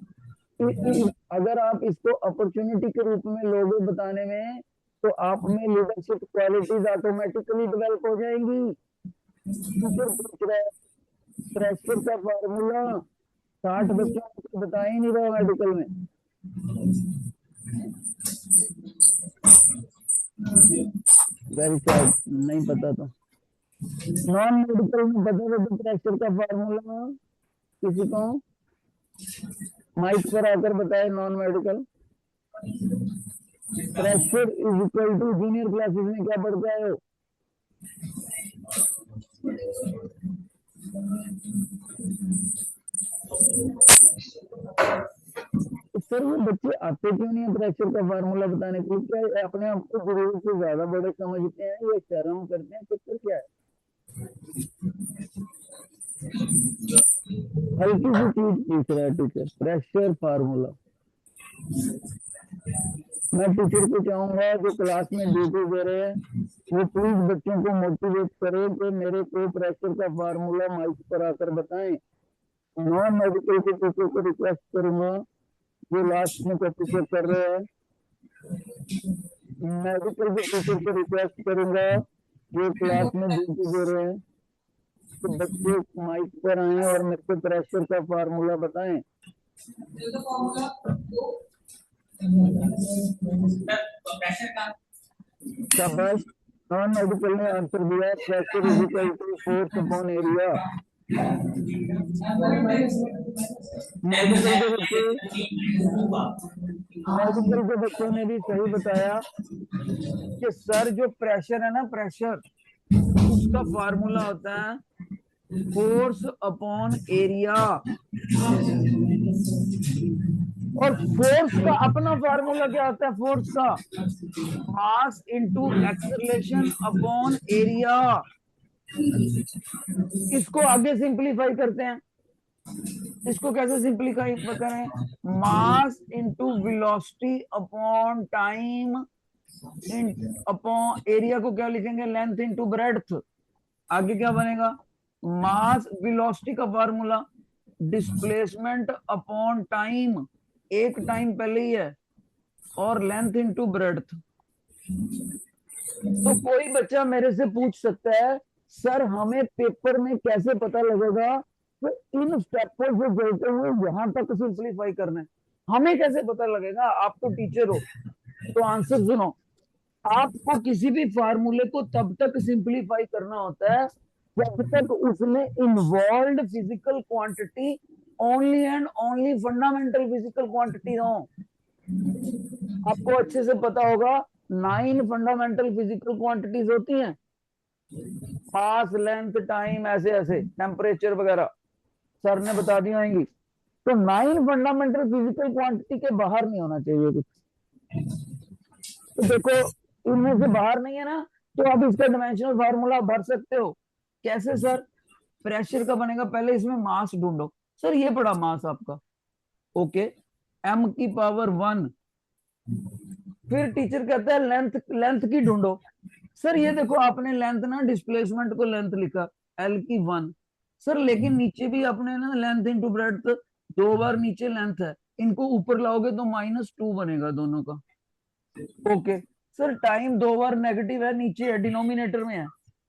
अगर आप इसको अपॉर्चुनिटी के रूप में लोगे बताने में, तो आप में लीडरशिप क्वालिटीज ऑटोमेटिकली डेवलप हो जाएंगी। टीचर पूछ रहा है प्रेशर का फार्मूला, 60 बच्चों को बता ही नहीं रहा मेडिकल में। वेरी सैड, नहीं पता था। नॉन मेडिकल में बता दो प्रेशर का फार्मूला किसी को, माइक पर आकर बताए। Non medical pressure is equal to, junior classes में क्या पढ़ के आए हो? सर वो बच्चे आते क्यों नहीं है प्रेशर का फार्मूला बताने के लिए? क्या अपने आप को जरूरत से ज्यादा बड़े समझते हैं, ये शर्म करते हैं, चक्कर क्या है? हल्की सी चीज पूछ रहा है टीचर, प्रेशर फार्मूला। मैं टीचर को चाहूंगा जो क्लास में ड्यूटी दे रहे हैं वो प्लीज बच्चों को मोटिवेट करें कि मेरे को प्रेशर का फार्मूला माइक पर आकर बताएं। नॉन मेडिकल के टीचर को रिक्वेस्ट करूंगा जो लास्ट में टीचर कर रहे हैं, मेडिकल के टीचर को रिक्वेस्ट करूंगा जो क्लास में ड्यूटी दे रहे हैं, तो बच्चे माइक पर आए और मेरे को प्रेशर का फार्मूला बताएं। शाबाश, नॉन मेडिकल ने आंसर दिया, pressure is equal to force upon area. Medical के बच्चों ने भी सही बताया कि सर जो प्रेशर है ना, प्रेशर उसका फार्मूला होता है फोर्स अपॉन एरिया, और फोर्स का अपना फार्मूला क्या होता है? फोर्स का mass into acceleration upon area. इसको आगे सिंपलीफाई करते हैं, इसको कैसे सिंपलीफाई करें? Mass into velocity upon time upon area को क्या लिखेंगे? Length into breadth. आगे क्या बनेगा? मास वेलोसिटी का फार्मूला डिस्प्लेसमेंट अपॉन टाइम, एक टाइम पहले ही है, और लेंथ इनटू ब्रेड्थ। तो कोई बच्चा मेरे से पूछ सकता है सर हमें पेपर में कैसे पता लगेगा तो इन स्टेपों से चलते हुए यहां तक सिंपलीफाई करना है, हमें कैसे पता लगेगा? आप तो टीचर हो, तो आंसर सुनो। आपको किसी भी फार्मूले को तब तक सिंपलीफाई करना होता है जब तक उसमें involve physical quantity only and only fundamental physical quantity हो। आपको अच्छे से पता होगा 9 फंडामेंटल फिजिकल क्वांटिटीज होती हैं, मास, लेंथ, टाइम, ऐसे ऐसे, टेम्परेचर वगैरह सर ने बता दी होंगी। तो 9 फंडामेंटल फिजिकल क्वांटिटी के बाहर नहीं होना चाहिए कुछ। तो देखो इनमें से बाहर नहीं है ना, तो आप इसका डायमेंशनल फार्मूला भर सकते हो। कैसे सर? प्रेशर का बनेगा, पहले इसमें मास ढूंढो। सर ये पड़ा मास आपका, ओके, m की पावर 1। फिर टीचर कहता है लेंथ, लेंथ की ढूंढो। सर ये देखो आपने लेंथ ना, डिस्प्लेसमेंट को लेंथ लिखा l की 1। सर लेकिन नीचे भी आपने ना लेंथ इंटू ब्रेड्थ, 2 बार नीचे लेंथ है, इनको ऊपर लाओगे तो -2 बनेगा दोनों का, ओके। सर टाइम 2 बार नेगेटिव है, नीचे है, डिनोमिनेटर में है,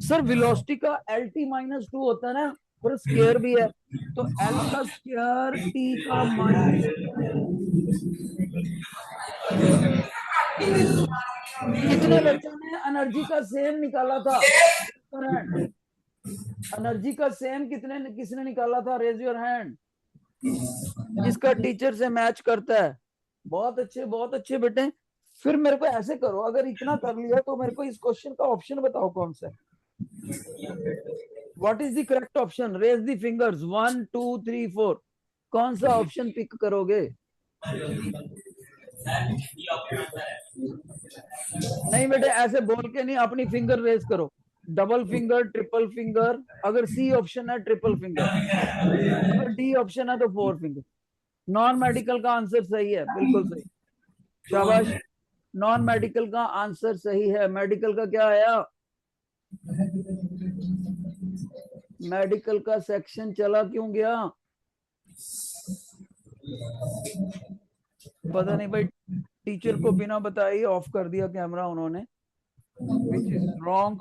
सर वेलोसिटी का एल टी माइनस टू होता है ना, और स्क्वायर भी है, तो एल का स्क्वायर टी का माइनस। कितने बच्चों ने एनर्जी का सेम निकाला था? एनर्जी का सेम किसने निकाला था? रेज योर हैंड, जिसका टीचर से मैच करता है। बहुत अच्छे बेटे। फिर मेरे को ऐसे करो, अगर इतना कर लिया तो मेरे को इस क्वेश्चन का ऑप्शन बताओ कौन सा है। What is the correct option? Raise the fingers, 1 2 3 4, कौन सा ऑप्शन पिक करोगे? नहीं बेटे, ऐसे बोल के नहीं, अपनी फिंगर रेज करो। डबल फिंगर, ट्रिपल फिंगर, अगर सी ऑप्शन है ट्रिपल फिंगर, अगर डी ऑप्शन है तो 4 फिंगर। नॉन मेडिकल का आंसर सही है, बिल्कुल सही, शाबाश। नॉन मेडिकल का आंसर सही है। मेडिकल का क्या आया? मेडिकल का सेक्शन चला क्यों गया? पता नहीं भाई, टीचर को बिना बताए ऑफ कर दिया कैमरा उन्होंने, विच इज रॉन्ग।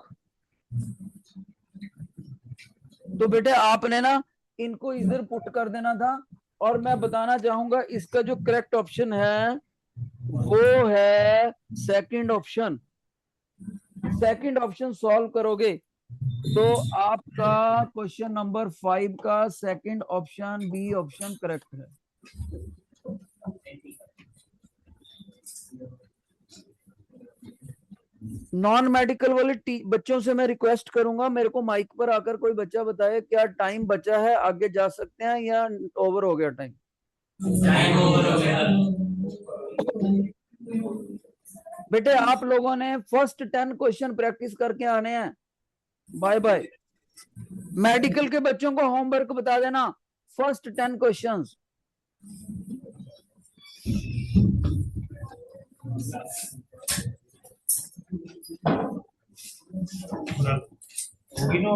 तो बेटे आपने ना इनको इधर पुट कर देना था, और मैं बताना चाहूंगा इसका जो करेक्ट ऑप्शन है वो है second option. Second option solve करोगे तो आपका क्वेश्चन नंबर 5 का second option, B option correct है। नॉन मेडिकल वाले बच्चों से मैं रिक्वेस्ट करूंगा, मेरे को माइक पर आकर कोई बच्चा बताए क्या टाइम बचा है, आगे जा सकते हैं या ओवर हो गया टाइम? टाइम ओवर हो गया। बेटे आप लोगों ने फर्स्ट 10 क्वेश्चन प्रैक्टिस करके आने हैं। Bye bye. मेडिकल के बच्चों को होमवर्क बता देना, फर्स्ट 10 क्वेश्चंस। होगी ना